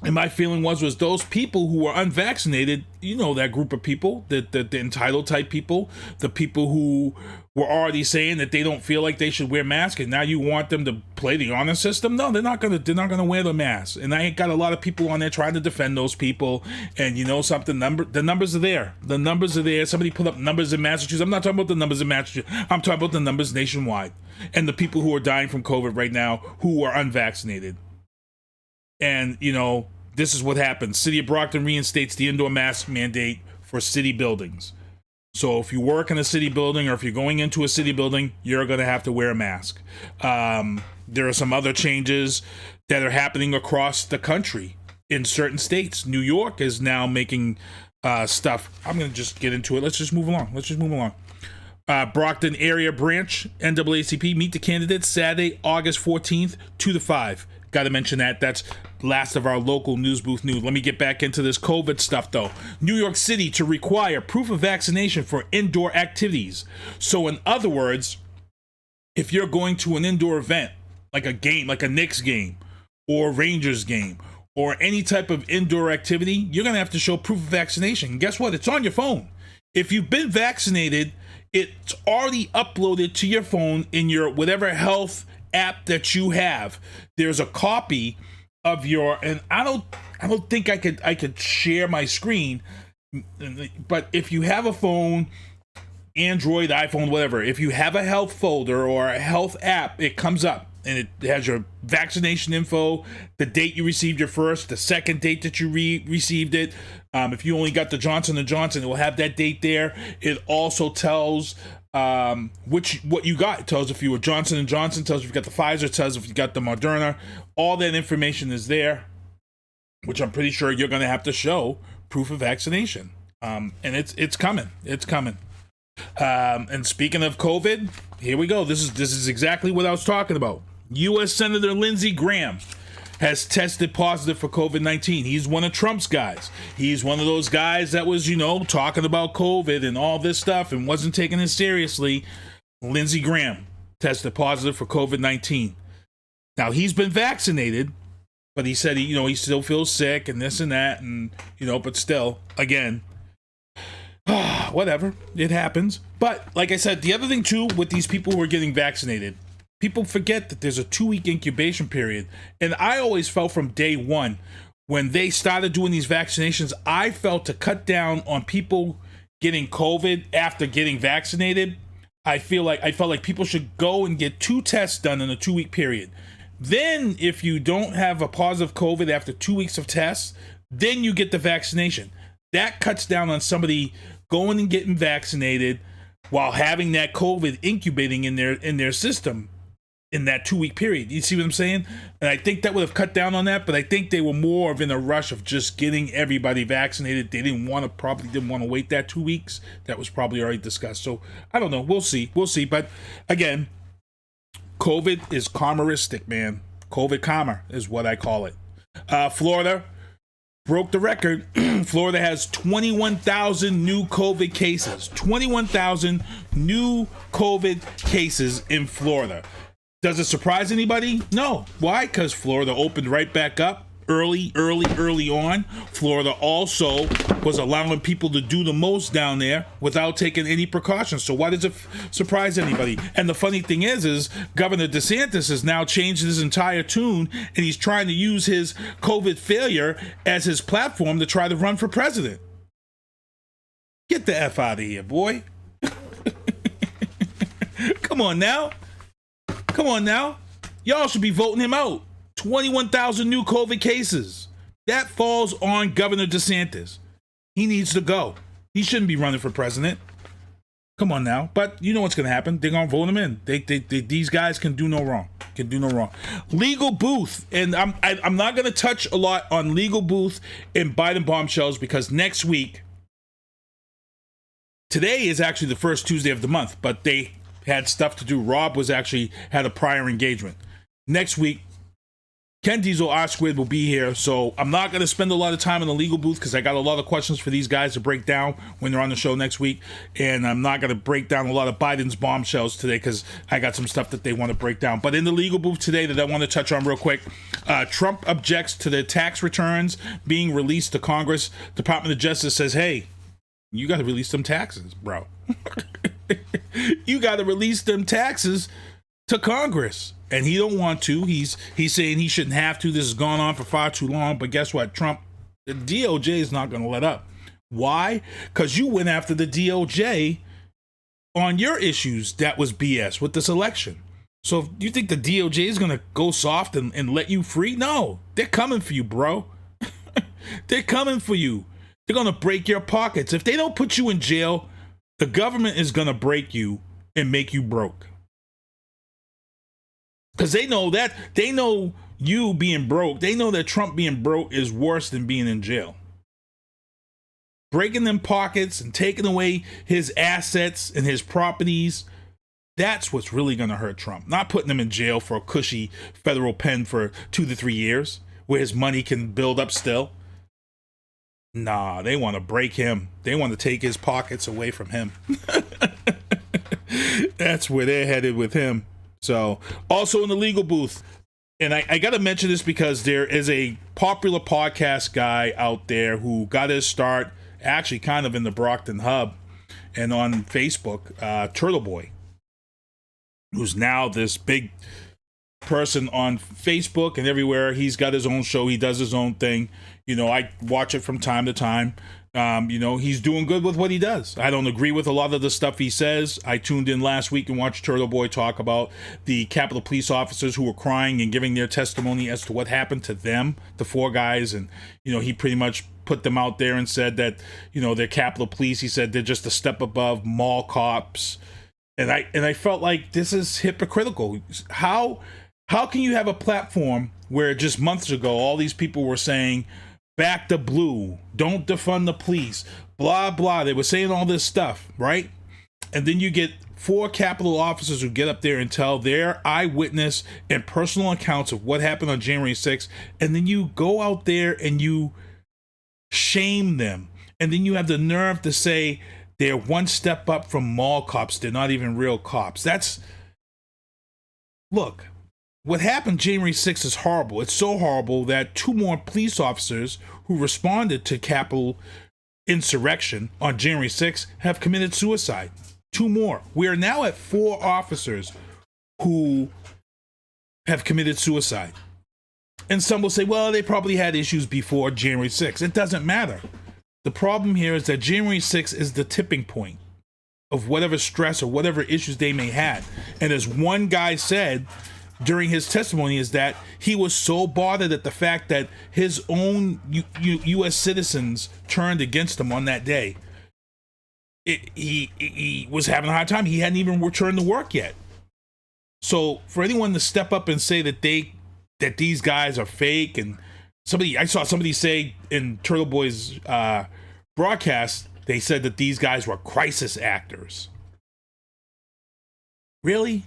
And my feeling was those people who were unvaccinated, you know, that group of people, the entitled type people, the people who were already saying that they don't feel like they should wear masks, and now you want them to play the honor system? No, they're not gonna wear the mask. And I got a lot of people on there trying to defend those people. And you know something, the numbers are there. The numbers are there. Somebody put up numbers in Massachusetts. I'm not talking about the numbers in Massachusetts. I'm talking about the numbers nationwide, and the people who are dying from COVID right now who are unvaccinated. And, you know, this is what happens. City of Brockton reinstates the indoor mask mandate for city buildings. So if you work in a city building, or if you're going into a city building, you're going to have to wear a mask. There are some other changes that are happening across the country in certain states. New York is now making stuff. I'm going to just get into it. Let's just move along. Brockton area branch, NAACP, meet the candidates Saturday, August 14th, 2 to 5. Got to mention that. That's last of our local news booth news. Let me get back into this COVID stuff, though. New York City to require proof of vaccination for indoor activities. So in other words, if you're going to an indoor event, like a game, like a Knicks game or Rangers game or any type of indoor activity, you're going to have to show proof of vaccination. And guess what? It's on your phone. If you've been vaccinated, it's already uploaded to your phone in your whatever health app that you have. There's a copy of your, and I don't think I could share my screen, but if you have a phone, Android, iPhone, whatever, if you have a health folder or a health app, it comes up and it has your vaccination info, the date you received your first, the second date that you received it. If you only got the Johnson & Johnson, it will have that date there. It also tells what you got. It tells if you were Johnson & Johnson, tells if you got the Pfizer, tells if you got the Moderna. All that information is there, which I'm pretty sure you're going to have to show proof of vaccination. And it's coming. It's coming. And speaking of COVID, here we go. This is exactly what I was talking about. U.S. Senator Lindsey Graham has tested positive for COVID-19. He's one of Trump's guys. He's one of those guys that was, talking about COVID and all this stuff and wasn't taking it seriously. Lindsey Graham tested positive for COVID-19. Now, he's been vaccinated, but he said, he still feels sick and this and that. And, but still, again, whatever. It happens. But like I said, the other thing, too, with these people who are getting vaccinated, people forget that there's a 2-week incubation period. And I always felt from day one, when they started doing these vaccinations, I felt to cut down on people getting COVID after getting vaccinated. I felt like people should go and get 2 tests done in a 2-week period. Then if you don't have a positive COVID after 2 weeks of tests, then you get the vaccination. That cuts down on somebody going and getting vaccinated while having that COVID incubating in their system in that 2-week period. You see what I'm saying? And I think that would have cut down on that, but I think they were more of in a rush of just getting everybody vaccinated. They probably didn't want to wait that 2 weeks. That was probably already discussed. So I don't know. We'll see. But again, COVID is karmeristic, man. COVID karma is what I call it. Florida broke the record. Florida has 21,000 new COVID cases. 21,000 new COVID cases in Florida. Does it surprise anybody? No. Why? Because Florida opened right back up early on. Florida also was allowing people to do the most down there without taking any precautions. So why does it surprise anybody? And the funny thing is Governor DeSantis has now changed his entire tune, and he's trying to use his COVID failure as his platform to try to run for president. Get the F out of here, boy. Come on now. Y'all should be voting him out. 21,000 new COVID cases. That falls on Governor DeSantis. He needs to go. He shouldn't be running for president. Come on now. But you know what's going to happen. They're going to vote him in. These guys can do no wrong. Legal booth. And I'm not going to touch a lot on legal booth and Biden bombshells because next week, today is actually the first Tuesday of the month, but they had stuff to do. Rob had a prior engagement. Next week, Ken Diesel R-Squared will be here, so I'm not going to spend a lot of time in the legal booth because I got a lot of questions for these guys to break down when they're on the show next week, and I'm not going to break down a lot of Biden's bombshells today because I got some stuff that they want to break down. But in the legal booth today that I want to touch on real quick, Trump objects to the tax returns being released to Congress. Department of Justice says, hey, you got to release them taxes, bro. You got to release them taxes to Congress. And he don't want to. He's saying he shouldn't have to. This has gone on for far too long. But guess what? Trump, the DOJ is not going to let up. Why? Because you went after the DOJ on your issues that was BS with this election. So if you think the DOJ is going to go soft and let you free? No. They're coming for you, bro. They're coming for you. They're going to break your pockets. If they don't put you in jail, the government is going to break you and make you broke. Because they know you being broke. They know that Trump being broke is worse than being in jail. Breaking them pockets and taking away his assets and his properties, that's what's really going to hurt Trump. Not putting him in jail for a cushy federal pen for 2 to 3 years where his money can build up still. Nah, they want to break him. They want to take his pockets away from him. That's where they're headed with him. So, also in the legal booth, and I got to mention this because there is a popular podcast guy out there who got his start actually kind of in the Brockton hub and on Facebook, Turtle Boy, who's now this big person on Facebook and everywhere. He's got his own show. He does his own thing. I watch it from time to time. He's doing good with what he does. I don't agree with a lot of the stuff he says. I tuned in last week and watched Turtle Boy talk about the Capitol Police officers who were crying and giving their testimony as to what happened to them, the 4 guys. And, he pretty much put them out there and said that, they're Capitol Police. He said they're just a step above mall cops. And I felt like this is hypocritical. How can you have a platform where just months ago all these people were saying back the blue, don't defund the police, blah, blah. They were saying all this stuff, right? And then you get 4 Capitol officers who get up there and tell their eyewitness and personal accounts of what happened on January 6th. And then you go out there and you shame them. And then you have the nerve to say they're one step up from mall cops. They're not even real cops. Look, what happened January 6th is horrible. It's so horrible that 2 more police officers who responded to Capitol insurrection on January 6th have committed suicide. 2 more. We are now at 4 officers who have committed suicide. And some will say, well, they probably had issues before January 6th. It doesn't matter. The problem here is that January 6th is the tipping point of whatever stress or whatever issues they may have. And as one guy said during his testimony, is that he was so bothered at the fact that his own U.S. citizens turned against him on that day. He was having a hard time. He hadn't even returned to work yet. So for anyone to step up and say that these guys are fake, and I saw somebody say in Turtle Boy's broadcast, they said that these guys were crisis actors. Really?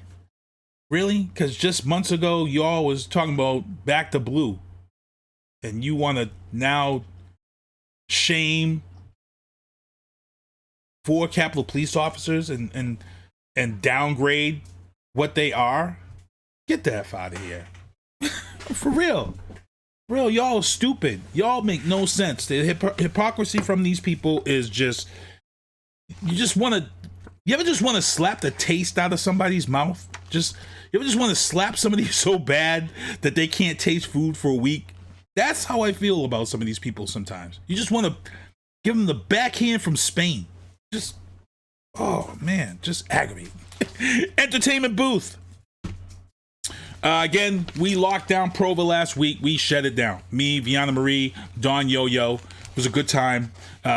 Because just months ago, y'all was talking about back to blue, and you want to now shame 4 Capitol police officers and downgrade what they are? Get the F out of here. For real. Y'all are stupid. Y'all make no sense. The hypocrisy from these people is just, you ever just want to slap the taste out of somebody's mouth? You ever just want to slap somebody so bad that they can't taste food for a week? That's how I feel about some of these people sometimes. You just want to give them the backhand from Spain. Oh man, just aggravating. Entertainment booth. Again, we locked down PROVA last week. We shut it down. Me, Veana Marie, Don Yo-Yo. It was a good time.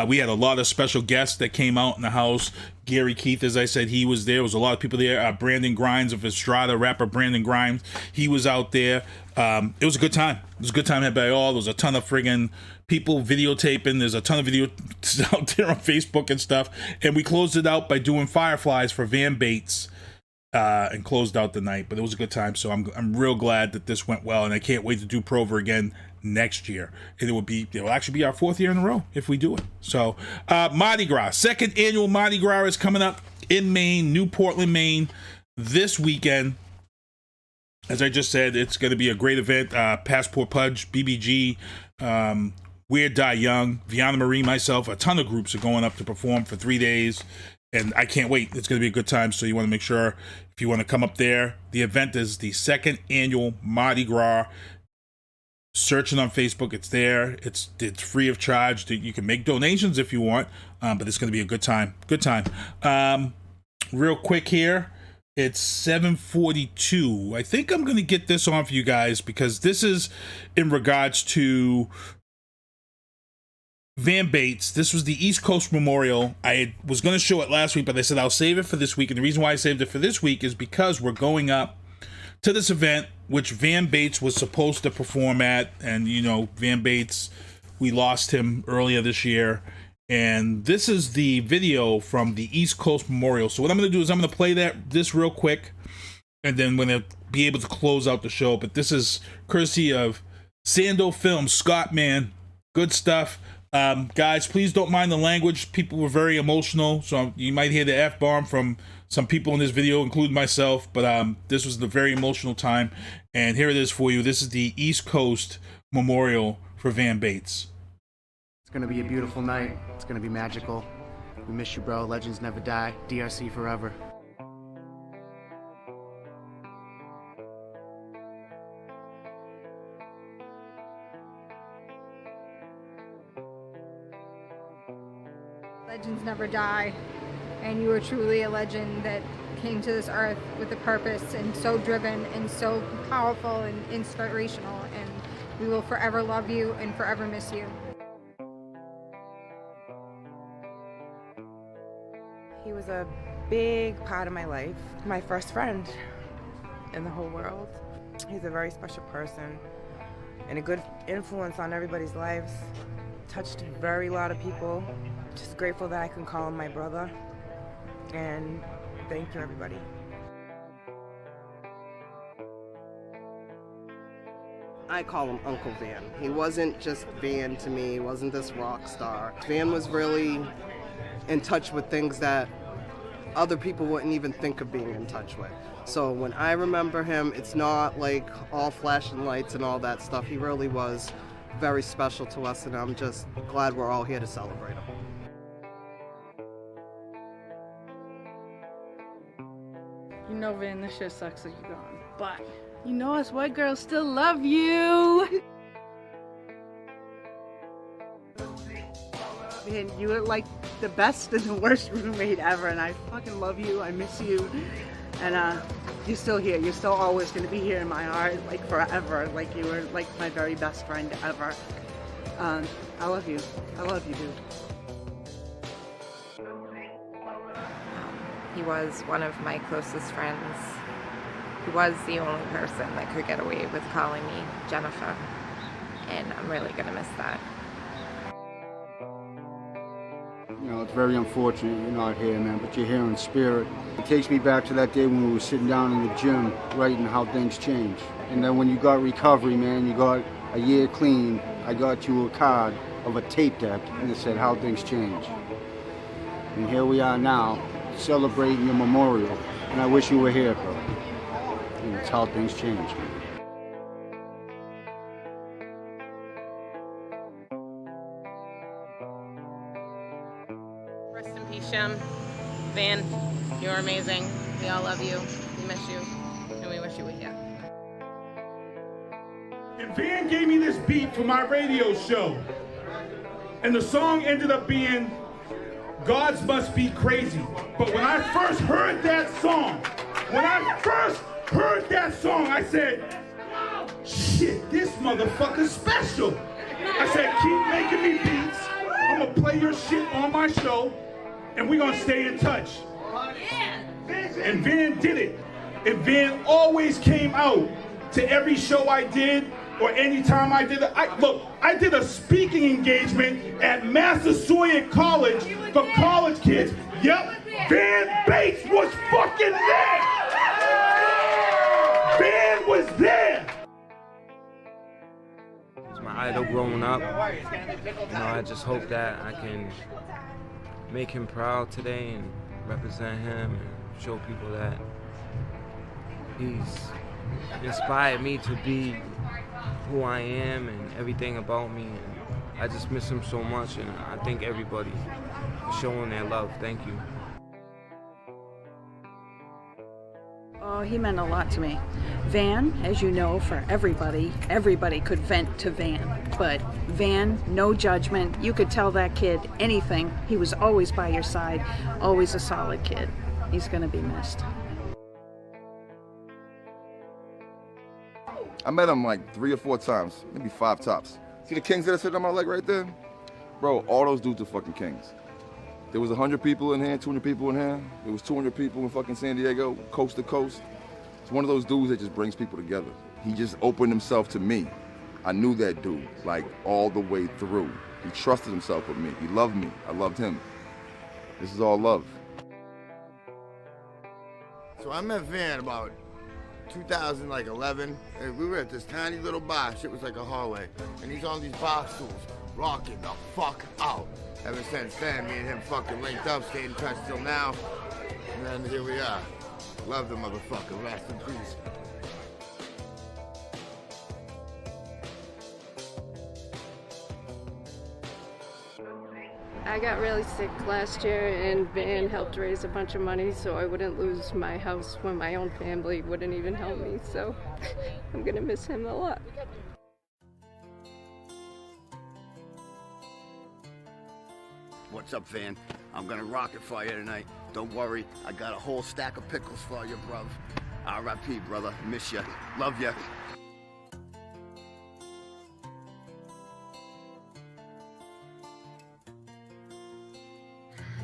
We had a lot of special guests that came out in the house. Gary Keith, as I said, he was there. There was a lot of people there. Brandon Grimes of Estrada, rapper Brandon Grimes. He was out there. It was a good time. It was a good time had by all. There was a ton of friggin' people videotaping. There's a ton of videos out there on Facebook and stuff. And we closed it out by doing Fireflies for Van Bates. And closed out the night, but it was a good time. So I'm real glad that this went well, and I can't wait to do PROVA again next year. And it will actually be our 4th year in a row if we do it. So Mardi Gras, 2nd annual Mardi Gras is coming up in Maine, New Portland, Maine, this weekend. As I just said, it's going to be a great event. Passport Pudge, BBG, Weird Die Young, Veana Marie, myself, a ton of groups are going up to perform for 3 days. And I can't wait. It's going to be a good time. So you want to make sure, if you want to come up there, the event is the 2nd annual Mardi Gras. Searching on Facebook, it's there. It's free of charge. You can make donations if you want, but it's going to be a good time. Good time. Real quick here, it's 7:42. I think I'm going to get this on for you guys because this is in regards to Van Bates. This was the East Coast Memorial. I was going to show it last week, but I said I'll save it for this week. And the reason why I saved it for this week is because we're going up to this event, which Van Bates was supposed to perform at. And, you know, Van Bates, we lost him earlier this year. And this is the video from the East Coast Memorial. So what I'm going to do is I'm going to play this real quick. And then we're going to be able to close out the show. But this is courtesy of Sando Films. Scott, man, good stuff. Guys, please don't mind the language. People were very emotional, so you might hear the F-bomb from some people in this video, including myself, but this was a very emotional time, and here it is for you. This is the East Coast Memorial for Van Bates. It's going to be a beautiful night. It's going to be magical. We miss you, bro. Legends never die. DRC forever. Legends never die, and you are truly a legend that came to this earth with a purpose, and so driven and so powerful and inspirational, and we will forever love you and forever miss you. He was a big part of my life, my first friend in the whole world. He's a very special person. and a good influence on everybody's lives. Touched a very lot of people. Just grateful that I can call him my brother. And thank you, everybody. I call him Uncle Van. He wasn't just Van to me, he wasn't this rock star. Van was really in touch with things that other people wouldn't even think of being in touch with. So when I remember him, it's not like all flashing lights and all that stuff. He really was very special to us, and I'm just glad we're all here to celebrate him. You know, Van, this shit sucks that you're gone, but you know us white girls still love you. Man, you are like the best and the worst roommate ever, and I fucking love you. I miss you, and you're still here. You're still always gonna be here in my heart, like forever. Like you were like my very best friend ever. I love you. I love you, dude. He was one of my closest friends. He was the only person that could get away with calling me Jennifer, and I'm really gonna miss that. You know, it's very unfortunate you're not here, man, but you're here in spirit. It takes me back to that day when we were sitting down in the gym writing how things change. And then when you got recovery, man, you got a year clean, I got you a card of a tape deck, and it said how things change. And here we are now, celebrating your memorial, and I wish you were here, bro. And it's how things change. Rest in peace, Shem. Van, you're amazing. We all love you. We miss you. And we wish you were here. And Van gave me this beat for my radio show. And the song ended up being Gods Must Be Crazy. But when I first heard that song, I said, shit, this motherfucker's special. I said, keep making me beats. I'm gonna play your shit on my show, and we're gonna stay in touch. And Van did it. And Van always came out to every show I did, or anytime I did it. I did a speaking engagement at Massasoit College for college kids. Yep, Van Bates was fucking there. Van was there. It's my idol growing up. I just hope that I can make him proud today and represent him and show people that he's inspired me to be who I am and everything about me. And I just miss him so much, and I thank everybody for showing their love. Thank you. Oh, he meant a lot to me. Van, as you know, for everybody could vent to Van. But Van, no judgment. You could tell that kid anything. He was always by your side, always a solid kid. He's gonna be missed. I met him like 3 or 4 times, maybe 5 tops. See the kings that are sitting on my leg right there? Bro, all those dudes are fucking kings. There was 100 people in here, 200 people in here. There was 200 people in fucking San Diego, coast to coast. It's one of those dudes that just brings people together. He just opened himself to me. I knew that dude, like, all the way through. He trusted himself with me. He loved me. I loved him. This is all love. So I met Van about 2011, and we were at this tiny little bar. Shit was like a hallway, and he's on these bar stools, rocking the fuck out. Ever since then, me and him fucking linked up, stayed in touch till now, and then here we are. Love the motherfucker, rest in peace. I got really sick last year, and Van helped raise a bunch of money so I wouldn't lose my house when my own family wouldn't even help me, so I'm gonna miss him a lot. What's up, Van? I'm gonna rock it for you tonight. Don't worry, I got a whole stack of pickles for you, bruv. R.I.P., brother. Miss ya. Love ya.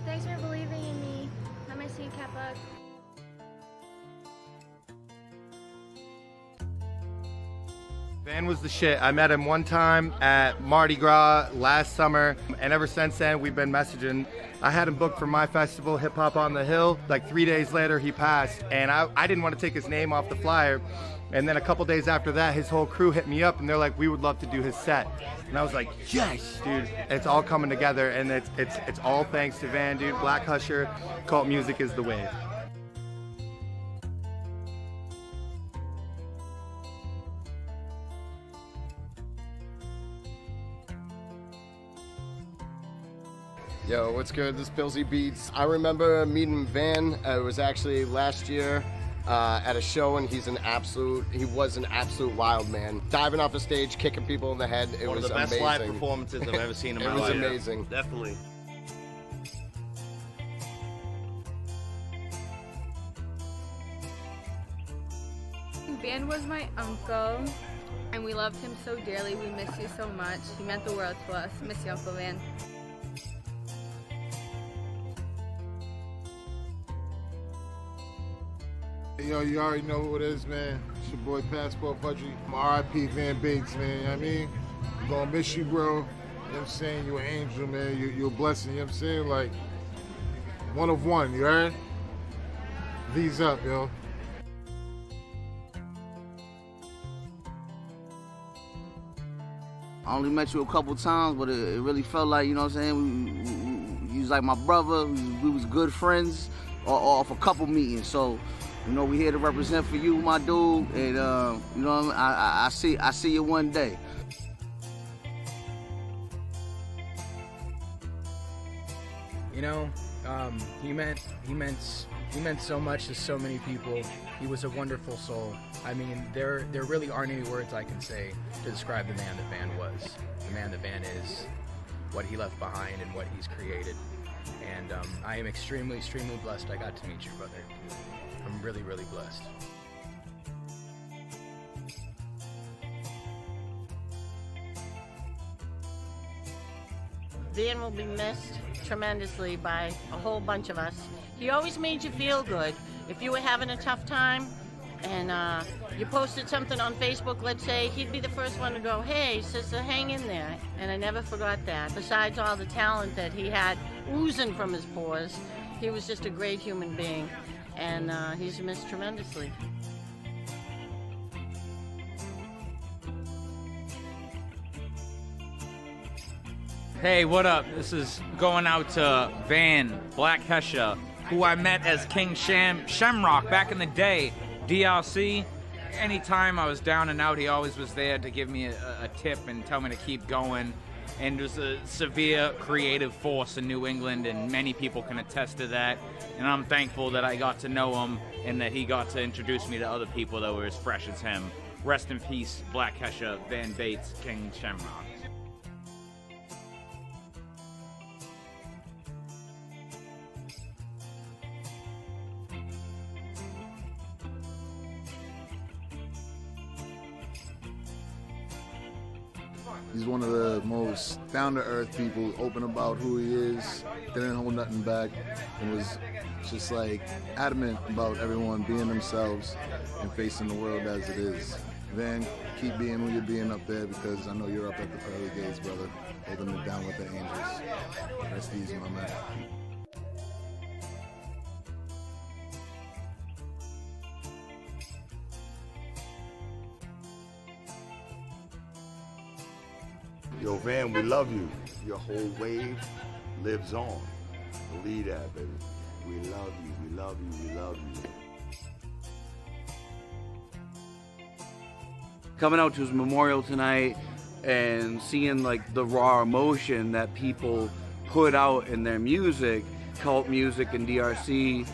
Thanks for believing in me. I miss you, Kappa. Van was the shit. I met him one time at Marty Gras last summer, and ever since then we've been messaging. I had him booked for my festival, Hip Hop on the Hill. Like 3 days later, he passed, and I didn't want to take his name off the flyer. And then a couple days after that, his whole crew hit me up, and they're like, "We would love to do his set." And I was like, "Yes, dude!" It's all coming together, and it's all thanks to Van, dude. Black Husher, cult music is the wave. Yo, what's good? This is Pillsy Beats. I remember meeting Van. It was actually last year at a show, and he was an absolute wild man. Diving off a stage, kicking people in the head. It One was of the best amazing. live performances I've ever seen in my life. It was amazing. Definitely. Van was my uncle, and we loved him so dearly. We miss you so much. He meant the world to us. Miss you, Uncle Van. Yo, you already know who it is, man. It's your boy Passport Pudgy. R.I.P. Van Bates, man. You know what I mean? I'm gonna miss you, bro. You know what I'm saying? You're an angel, man. You're a blessing, you know what I'm saying? Like, one of one, you heard? V's up, yo. I only met you a couple times, but it really felt like, you know what I'm saying? You was like my brother. We was good friends off a couple meetings. So, you know, we here to represent for you, my dude. And, you know what I mean? I see you one day. You know, he meant so much to so many people. He was a wonderful soul. I mean, there really aren't any words I can say to describe the man that Van was. The man that Van is, what he left behind and what he's created. And I am extremely, extremely blessed I got to meet you, brother. I'm really, really blessed. Van will be missed tremendously by a whole bunch of us. He always made you feel good. If you were having a tough time and you posted something on Facebook, let's say, he'd be the first one to go, "Hey, sister, hang in there." And I never forgot that. Besides all the talent that he had oozing from his pores, he was just a great human being. And he's missed tremendously. Hey, what up? This is going out to Van, Black Hesha, who I met as King Shamrock back in the day, DRC. Anytime I was down and out, he always was there to give me a tip and tell me to keep going. And was a severe creative force in New England, and many people can attest to that. And I'm thankful that I got to know him and that he got to introduce me to other people that were as fresh as him. Rest in peace, Black Hesha, Van Bates, King Shamrock. He's one of the most down-to-earth people, open about who he is, didn't hold nothing back, and was just like adamant about everyone being themselves and facing the world as it is. Van, keep being who you're being up there, because I know you're up at the pearly gates, brother, holding it down with the angels. Rest easy, my man. Yo, Van, we love you. Your whole wave lives on. Believe that, baby. We love you, we love you, we love you. Coming out to his memorial tonight and seeing like the raw emotion that people put out in their music, cult music and DRC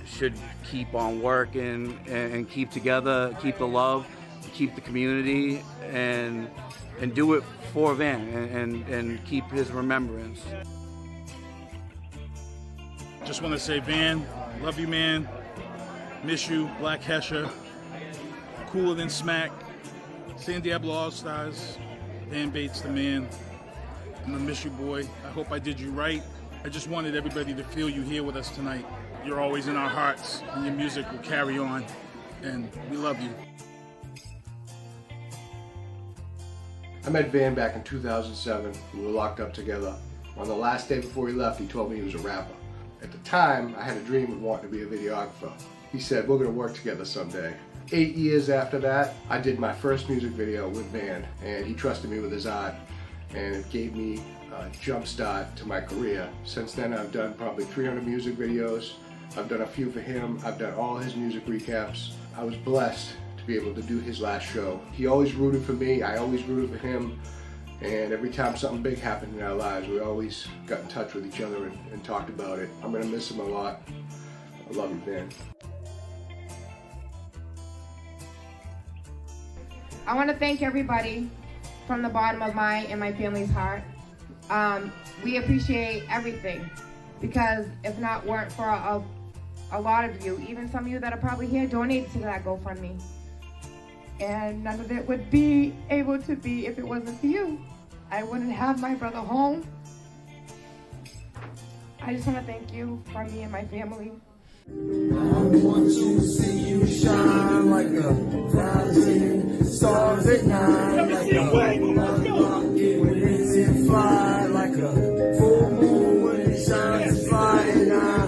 should keep on working and keep together, keep the love, keep the community, and do it for Van and keep his remembrance. Just want to say, Van, love you, man. Miss you, Black Hesha. Cooler than Smack. San Diablo All-Stars. Van Bates, the man. I'm gonna miss you, boy. I hope I did you right. I just wanted everybody to feel you here with us tonight. You're always in our hearts, and your music will carry on. And we love you. I met Van back in 2007. We were locked up together. On the last day before he left, he told me he was a rapper. At the time, I had a dream of wanting to be a videographer. He said, we're gonna work together someday. 8 years after that, I did my first music video with Van, and he trusted me with his art, and it gave me a jump start to my career. Since then, I've done probably 300 music videos. I've done a few for him. I've done all his music recaps. I was blessed to be able to do his last show. He always rooted for me, I always rooted for him, and every time something big happened in our lives, we always got in touch with each other and talked about it. I'm gonna miss him a lot. I love you, Van. I want to thank everybody from the bottom of my and my family's heart. We appreciate everything, because if not weren't for a lot of you, even some of you that are probably here, donated to that GoFundMe. And none of it would be able to be if it wasn't for you. I wouldn't have my brother home. I just want to thank you from me and my family. I want to see you shine like a thousand stars at night, like a rocket when it's fly, like a full moon when it shines bright. And I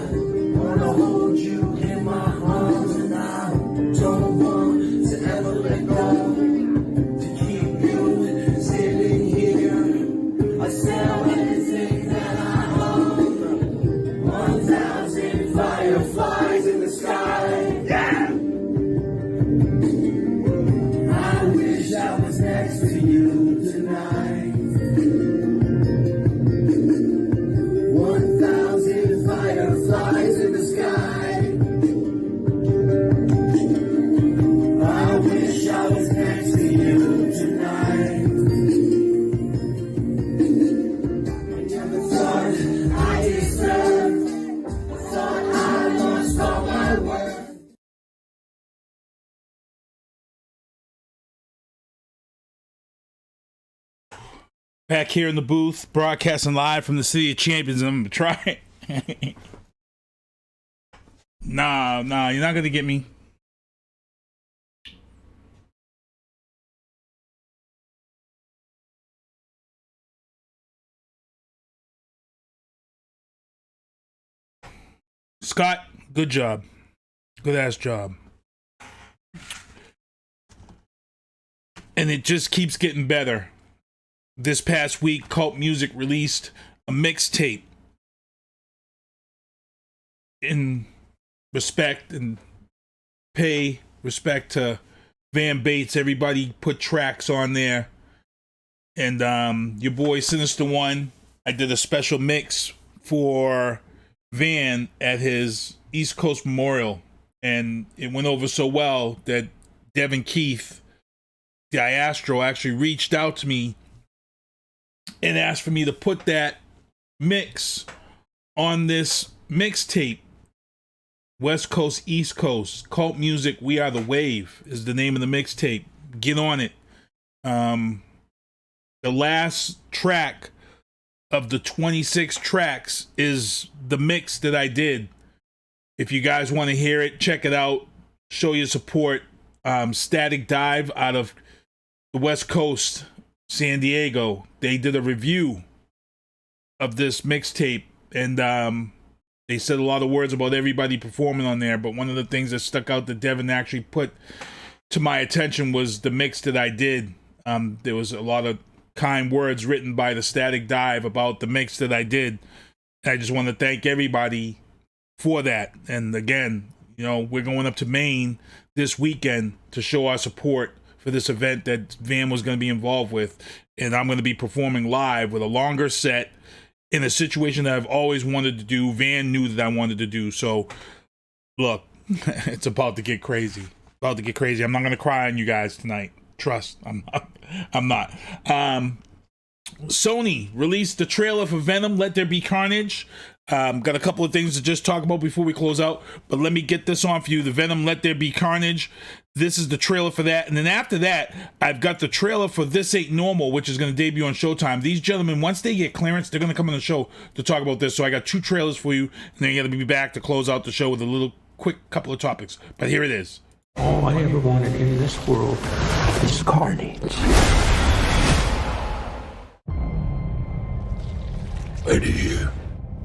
wanna hold you in my arms, and I don't want to ever let go. To keep you sitting here, I sell everything that I own. 1,000 fireflies in the sky. Yeah. I wish I was next to you tonight. 1,000 fireflies in the sky. I wish I was next to you tonight. I never thought I deserved. Thought I lost all my worth. Back here in the booth, broadcasting live from the City of Champions. I'm gonna try it. Nah, you're not gonna get me. Scott, good job. Good ass job. And it just keeps getting better. This past week, Cult Music released a mixtape in respect and pay respect to Van Bates. Everybody put tracks on there. And your boy Sinister One, I did a special mix for Van at his East Coast Memorial. And it went over so well that Devin Keith, the Astro, actually reached out to me and asked for me to put that mix on this mixtape. West Coast, East Coast, Cult Music, We Are the Wave is the name of the mixtape. Get on it. The last track of the 26 tracks is the mix that I did. If you guys want to hear it, check it out. Show your support. Static Dive out of the West Coast, San Diego. They did a review of this mixtape, and they said a lot of words about everybody performing on there, but one of the things that stuck out that Devin actually put to my attention was the mix that I did. There was a lot of kind words written by the Static Dive about the mix that I did. I just want to thank everybody for that. And again, you know, we're going up to Maine this weekend to show our support for this event that Van was going to be involved with. And I'm going to be performing live with a longer set in a situation that I've always wanted to do. Van knew that I wanted to do. So, look, it's about to get crazy. About to get crazy. I'm not going to cry on you guys tonight. Trust, I'm not. Sony released the trailer for Venom, Let There Be Carnage. Got a couple of things to just talk about before we close out, but let me get this on for you. The Venom, Let There Be Carnage. This is the trailer for that. And then after that, I've got the trailer for This Ain't Normal, which is going to debut on Showtime. These gentlemen, once they get clearance, they're going to come on the show to talk about this. So I got 2 trailers for you, and then you're going to be back to close out the show with a little quick couple of topics. But here it is. All I ever wanted in this world is carnage. Lady here.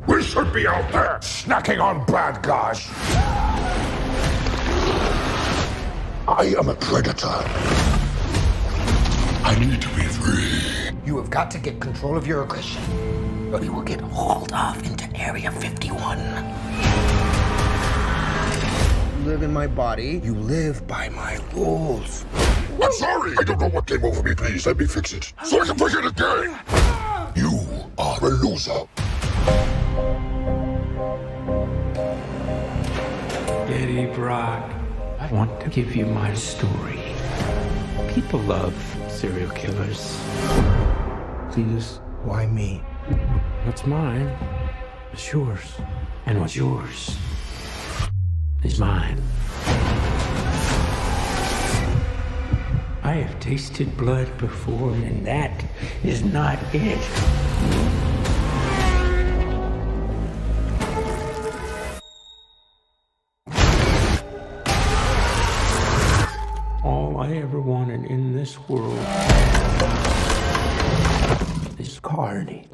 We should be out there snacking on bad guys. I am a predator. I need to be free. You have got to get control of your aggression, or you will get hauled off into Area 51. You live in my body. You live by my rules. I'm sorry. I don't know what came over me. Please let me fix it so I can bring it again. You are a loser. Eddie Brock, I want to give you my story. People love serial killers. Please, why me? What's mine is yours, and what's yours is mine. I have tasted blood before, and that is not it. All I ever wanted in this world is carnage.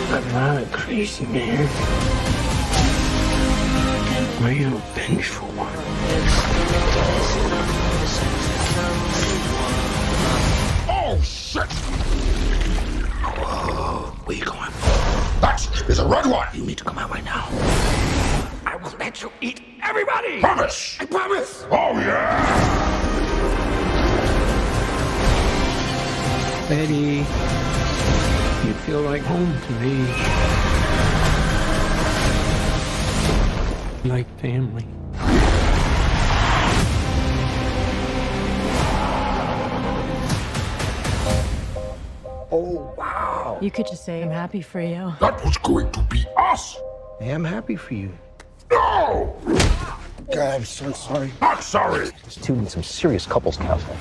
I'm not a crazy man. I am a vengeful one. Oh, shit! Whoa, where you going? That is a red one! You need to come out right now. I will let you eat everybody! Promise! I promise! Oh, yeah! Betty, you feel like home to me. Like family. Oh, wow! You could just say I'm happy for you. That was going to be us! I am happy for you. No! God, I'm so sorry. Not sorry! This dude needs some serious couples counseling.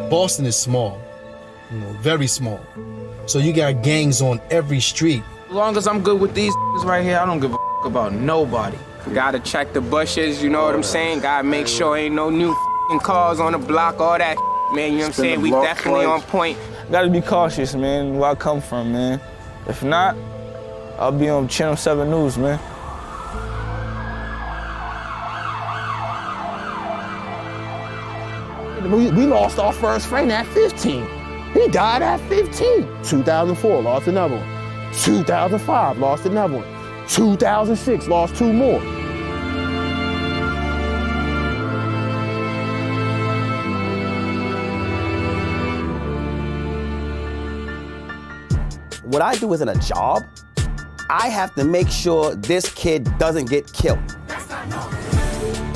Boston is small, very small. So you got gangs on every street. As long as I'm good with these right here, I don't give a about nobody. Gotta check the bushes, you know what I'm saying? Gotta make sure ain't no new cars on the block, all that man, you know what I'm saying? We definitely on point. Gotta be cautious, man, where I come from, man. If not, I'll be on Channel 7 News, man. We lost our first friend at 15. He died at 15. 2004, lost another one. 2005, lost another one. 2006, lost two more. What I do isn't a job. I have to make sure this kid doesn't get killed.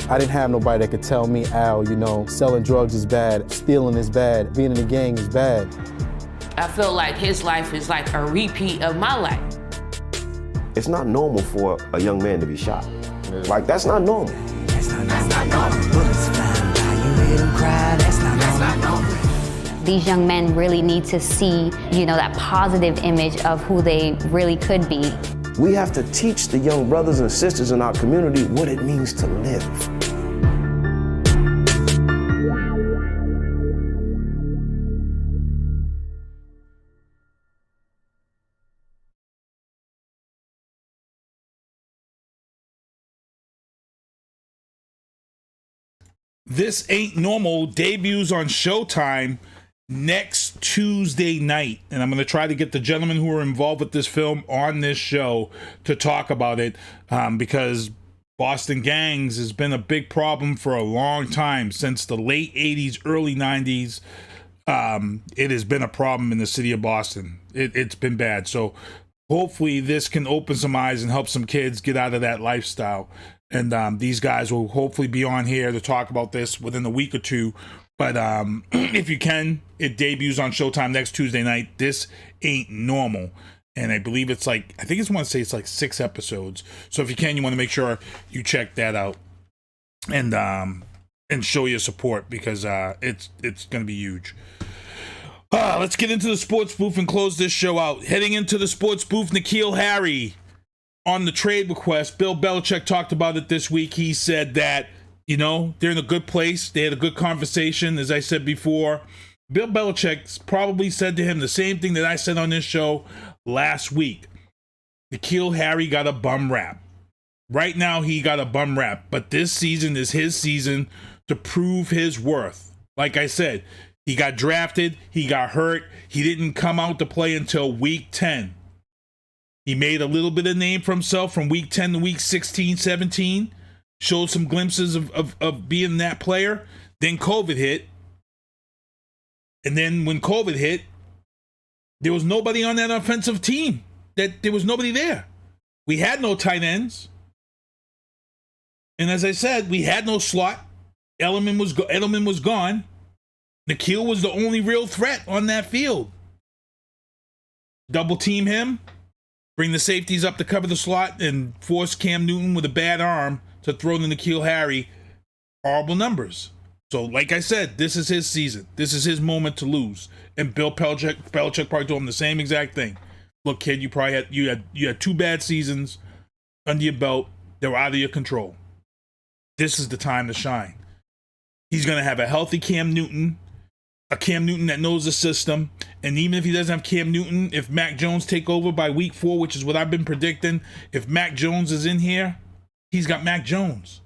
I didn't have nobody that could tell me, Al, selling drugs is bad, stealing is bad, being in the gang is bad. I feel like his life is like a repeat of my life. It's not normal for a young man to be shot. Like, that's not normal. That's not normal. Bullets flying by, you hear them cry, that's not normal. These young men really need to see, that positive image of who they really could be. We have to teach the young brothers and sisters in our community what it means to live. This Ain't Normal debuts on Showtime next Tuesday night, and I'm going to try to get the gentlemen who are involved with this film on this show to talk about it, because Boston gangs has been a big problem for a long time. Since the late 80s, early 90s, it has been a problem in the city of Boston. It's been bad. So hopefully this can open some eyes and help some kids get out of that lifestyle. And these guys will hopefully be on here to talk about this within a week or two. But if you can, it debuts on Showtime next Tuesday night. This Ain't Normal. And I believe it's like, I think it's want to say it's like 6 episodes. So if you can, you want to make sure you check that out and show your support, because it's going to be huge. Let's get into the sports booth and close this show out. Heading into the sports booth, N'Keal Harry on the trade request. Bill Belichick talked about it this week. He said that, you know, they're in a good place. They had a good conversation, as I said before. Bill Belichick probably said to him the same thing that I said on this show last week. N'Keal Harry got a bum rap. Right now, he got a bum rap, but this season is his season to prove his worth. Like I said, he got drafted, he got hurt, he didn't come out to play until week 10. He made a little bit of name for himself from week 10 to week 16, 17, showed some glimpses of being that player. Then COVID hit. And then when COVID hit, there was nobody on that offensive team. There was nobody there. We had no tight ends. And as I said, we had no slot. Edelman was gone. N'Keal was the only real threat on that field. Double team him, bring the safeties up to cover the slot, and force Cam Newton with a bad arm to throw to N'Keal Harry. Horrible numbers. So, like I said, this is his season. This is his moment to lose. And Bill Belichick probably told him the same exact thing. Look, kid, you had 2 bad seasons under your belt. They were out of your control. This is the time to shine. He's going to have a healthy Cam Newton, a Cam Newton that knows the system. And even if he doesn't have Cam Newton, if Mac Jones take over by week 4, which is what I've been predicting, if Mac Jones is in here, he's got Mac Jones.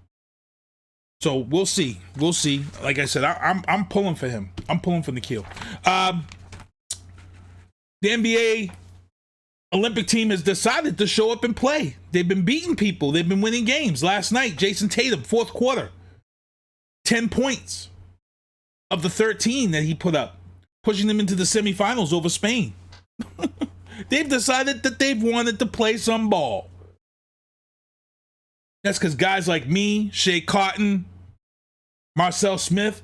So we'll see. We'll see. Like I said, I'm pulling for him. I'm pulling for N'Keal. The NBA Olympic team has decided to show up and play. They've been beating people. They've been winning games. Last night, Jason Tatum, 4th quarter, 10 points of the 13 that he put up, pushing them into the semifinals over Spain. They've decided that they've wanted to play some ball. That's because guys like me, Shea Cotton, Marcel Smith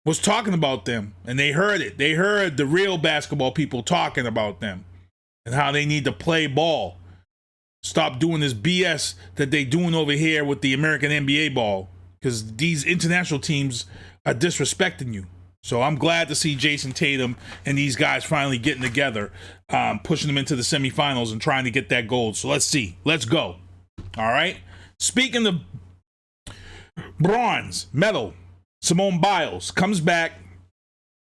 was talking about them, and they heard it. They heard the real basketball people talking about them and how they need to play ball. Stop doing this BS that they doing over here with the American NBA ball, because these international teams are disrespecting you. So I'm glad to see Jason Tatum and these guys finally getting together, pushing them into the semifinals and trying to get that gold. So let's see. Let's go. All right. Speaking of bronze, medal, Simone Biles comes back,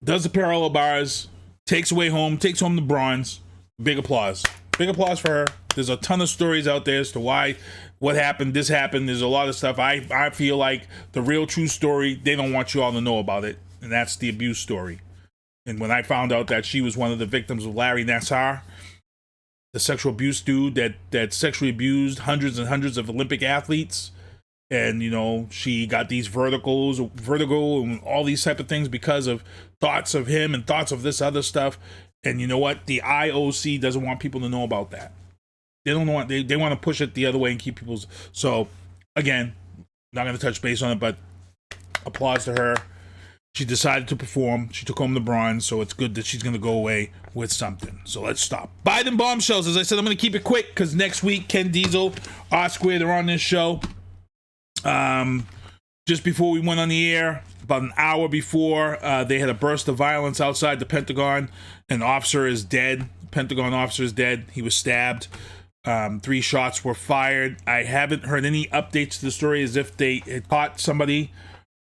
does the parallel bars, takes home the bronze. Big applause. Big applause for her. There's a ton of stories out there as to what happened, this happened. There's a lot of stuff. I feel like the real true story, they don't want you all to know about it. And that's the abuse story. And when I found out that she was one of the victims of Larry Nassar, the sexual abuse dude that sexually abused hundreds and hundreds of Olympic athletes, and you know, she got these vertigo and all these type of things because of thoughts of him and thoughts of this other stuff. And you know what? The IOC doesn't want people to know about that. They don't want they want to push it the other way and keep people's. So again, not going to touch base on it, but applause to her. She decided to perform. She took home the bronze, so it's good that she's going to go away with something. So let's stop. Biden bombshells. As I said, I'm going to keep it quick because next week, Ken Diesel, R-Squared are on this show. Just before we went on the air, about an hour before, they had a burst of violence outside the Pentagon. An officer is dead. Pentagon officer is dead. He was stabbed. 3 shots were fired. I haven't heard any updates to the story as if they had caught somebody.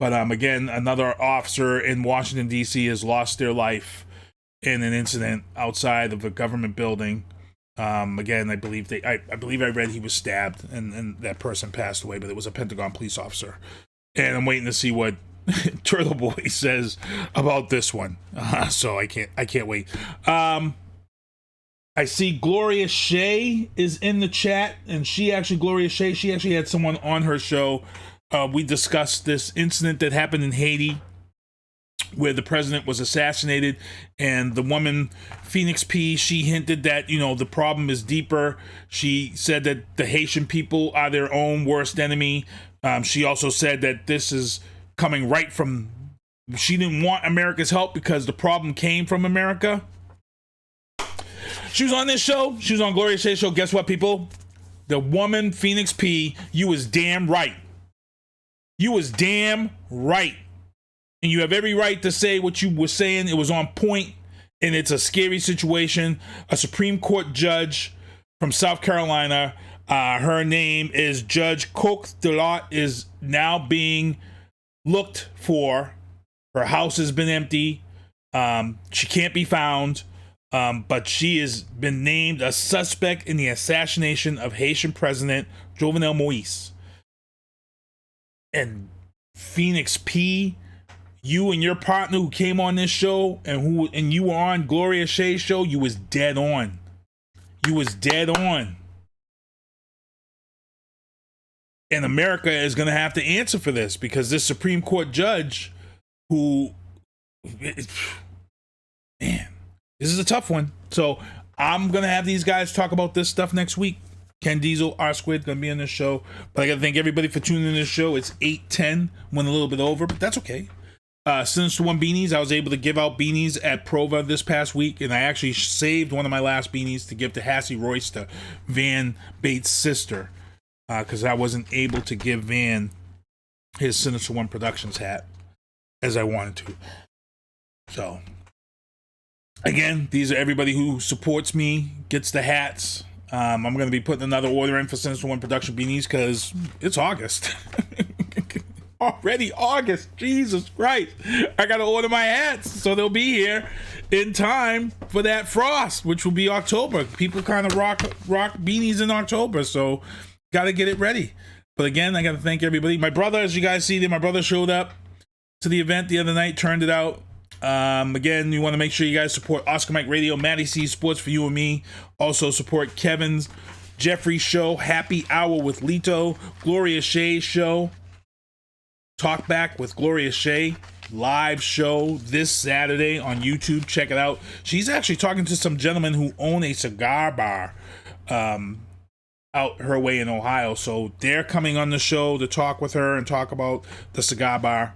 But again, another officer in Washington, D.C. has lost their life in an incident outside of a government building. Again, I believe I read he was stabbed and that person passed away, but it was a Pentagon police officer. And I'm waiting to see what Turtle Boy says about this one. So I can't wait. I see Gloria Shea is in the chat, and Gloria Shea, she actually had someone on her show. We discussed this incident that happened in Haiti where the president was assassinated, and the woman, Phoenix P, she hinted that, you know, the problem is deeper. She said that the Haitian people are their own worst enemy. She also said that this is coming right from, she didn't want America's help because the problem came from America. She was on this show. She was on Gloria Shay's show. Guess what, people? The woman, Phoenix P, you was damn right. You was damn right. And you have every right to say what you were saying. It was on point, and it's a scary situation. A Supreme Court judge from South Carolina, her name is Judge Coke Delot, is now being looked for. Her house has been empty. She can't be found. But she has been named a suspect in the assassination of Haitian President Jovenel Moïse. And Phoenix P, you and your partner who came on this show and you were on Gloria Shay's show, you was dead on. You was dead on. And America is going to have to answer for this, because this Supreme Court judge who, man, this is a tough one. So I'm going to have these guys talk about this stuff next week. Ken Diesel, R Squid, going to be on this show. But I got to thank everybody for tuning in to this show. It's 8:10, went a little bit over, but that's okay. Sinister One beanies, I was able to give out beanies at Prova this past week, and I actually saved one of my last beanies to give to Hassie Royce, to Van Bates' sister, because I wasn't able to give Van his Sinister One Productions hat as I wanted to. So, again, these are everybody who supports me, gets the hats. I'm going to be putting another order in for Sinister One Production beanies because it's August. Already August. Jesus Christ. I got to order my hats so they'll be here in time for that frost, which will be October. People kind of rock beanies in October, so got to get it ready. But again, I got to thank everybody. My brother, as you guys see there, my brother showed up to the event the other night, turned it out. Again, you want to make sure you guys support Oscar Mike Radio, Matty C Sports for you and me. Also support Kevin's Jeffrey Show, Happy Hour with Lito, Gloria Shay's show, Talk Back with Gloria Shay, live show this Saturday on YouTube. Check it out. She's actually talking to some gentlemen who own a cigar bar out her way in Ohio. So they're coming on the show to talk with her and talk about the cigar bar.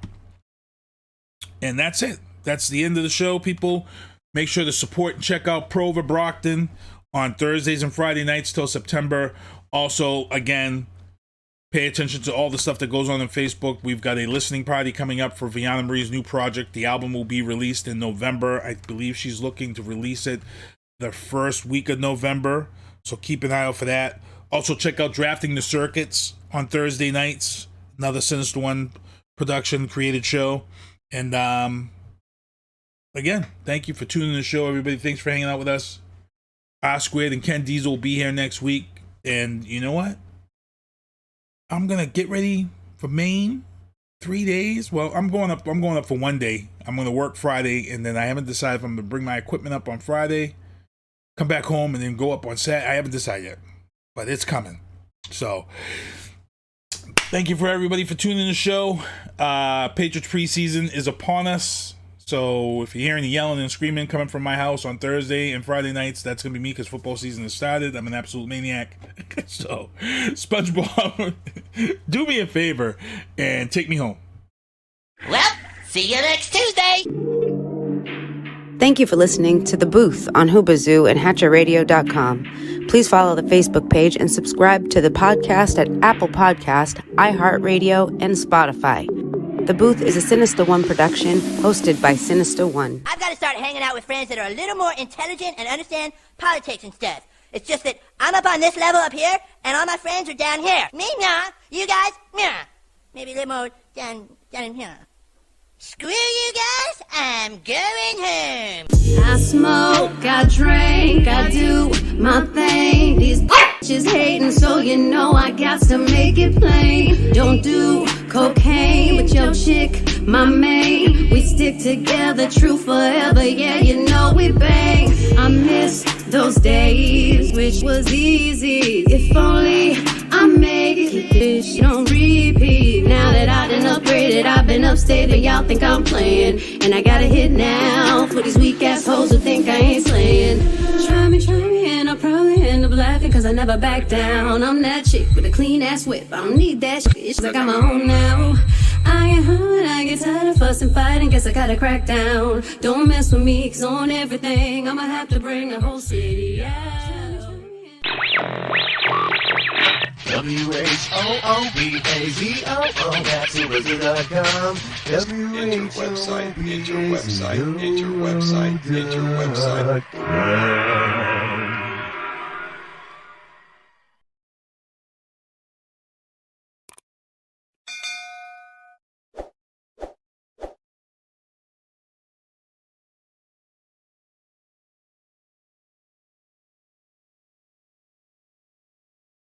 And that's it. That's the end of the show, people. Make sure to support and check out PROVA Brockton on Thursdays and Friday nights till September. Also, again, pay attention to all the stuff that goes on Facebook. We've got a listening party coming up for Veana Marie's new project. The album will be released in November. I believe she's looking to release it the first week of November. So keep an eye out for that. Also, check out Drafting the Circuits on Thursday nights. Another Sinister One production created show. And again, thank you for tuning in the show, everybody. Thanks for hanging out with us. R Squared and Ken Diesel will be here next week. And you know what? I'm gonna get ready for Maine. 3 days. Well, I'm going up for 1 day. I'm gonna work Friday, and then I haven't decided if I'm gonna bring my equipment up on Friday, come back home, and then go up on Saturday. I haven't decided yet, but it's coming. So thank you for everybody for tuning in the show. Patriots preseason is upon us. So if you're hearing the yelling and screaming coming from my house on Thursday and Friday nights, that's going to be me because football season has started. I'm an absolute maniac. So, SpongeBob, do me a favor and take me home. Well, see you next Tuesday. Thank you for listening to The Booth on Hoobazoo and HatcherRadio.com. Please follow the Facebook page and subscribe to the podcast at Apple Podcast, iHeartRadio, and Spotify. The Booth is a Sinister One production hosted by Sinister One. I've got to start hanging out with friends that are a little more intelligent and understand politics and stuff. It's just that I'm up on this level up here, and all my friends are down here. Me, nah. You guys, nah. Maybe a little more down in here. Screw you guys, I'm going home. I smoke, I drink, I do my thing. These bitches hating, so you know I got to make it plain. Don't do cocaine with your chick, my main. We stick together, true forever, yeah, you know we bang. I miss those days, which was easy. If only I make it, this don't repeat. Now that I done upgraded, I've been upstate, but y'all think I'm playing. And I got a hit now for these weak ass hoes who think I ain't slaying. Try me, and I'll probably end up laughing, cause I never back down. I'm that chick with a clean ass whip, I don't need that shit, I got my own now. I get hurt, I get tired of fussing, fighting, guess I gotta crack down. Don't mess with me, 'cause on everything I'ma have to bring the whole city out. WHOOBAZOO, that's Whoobazoo.com. Enter website, enter website, enter website, enter website.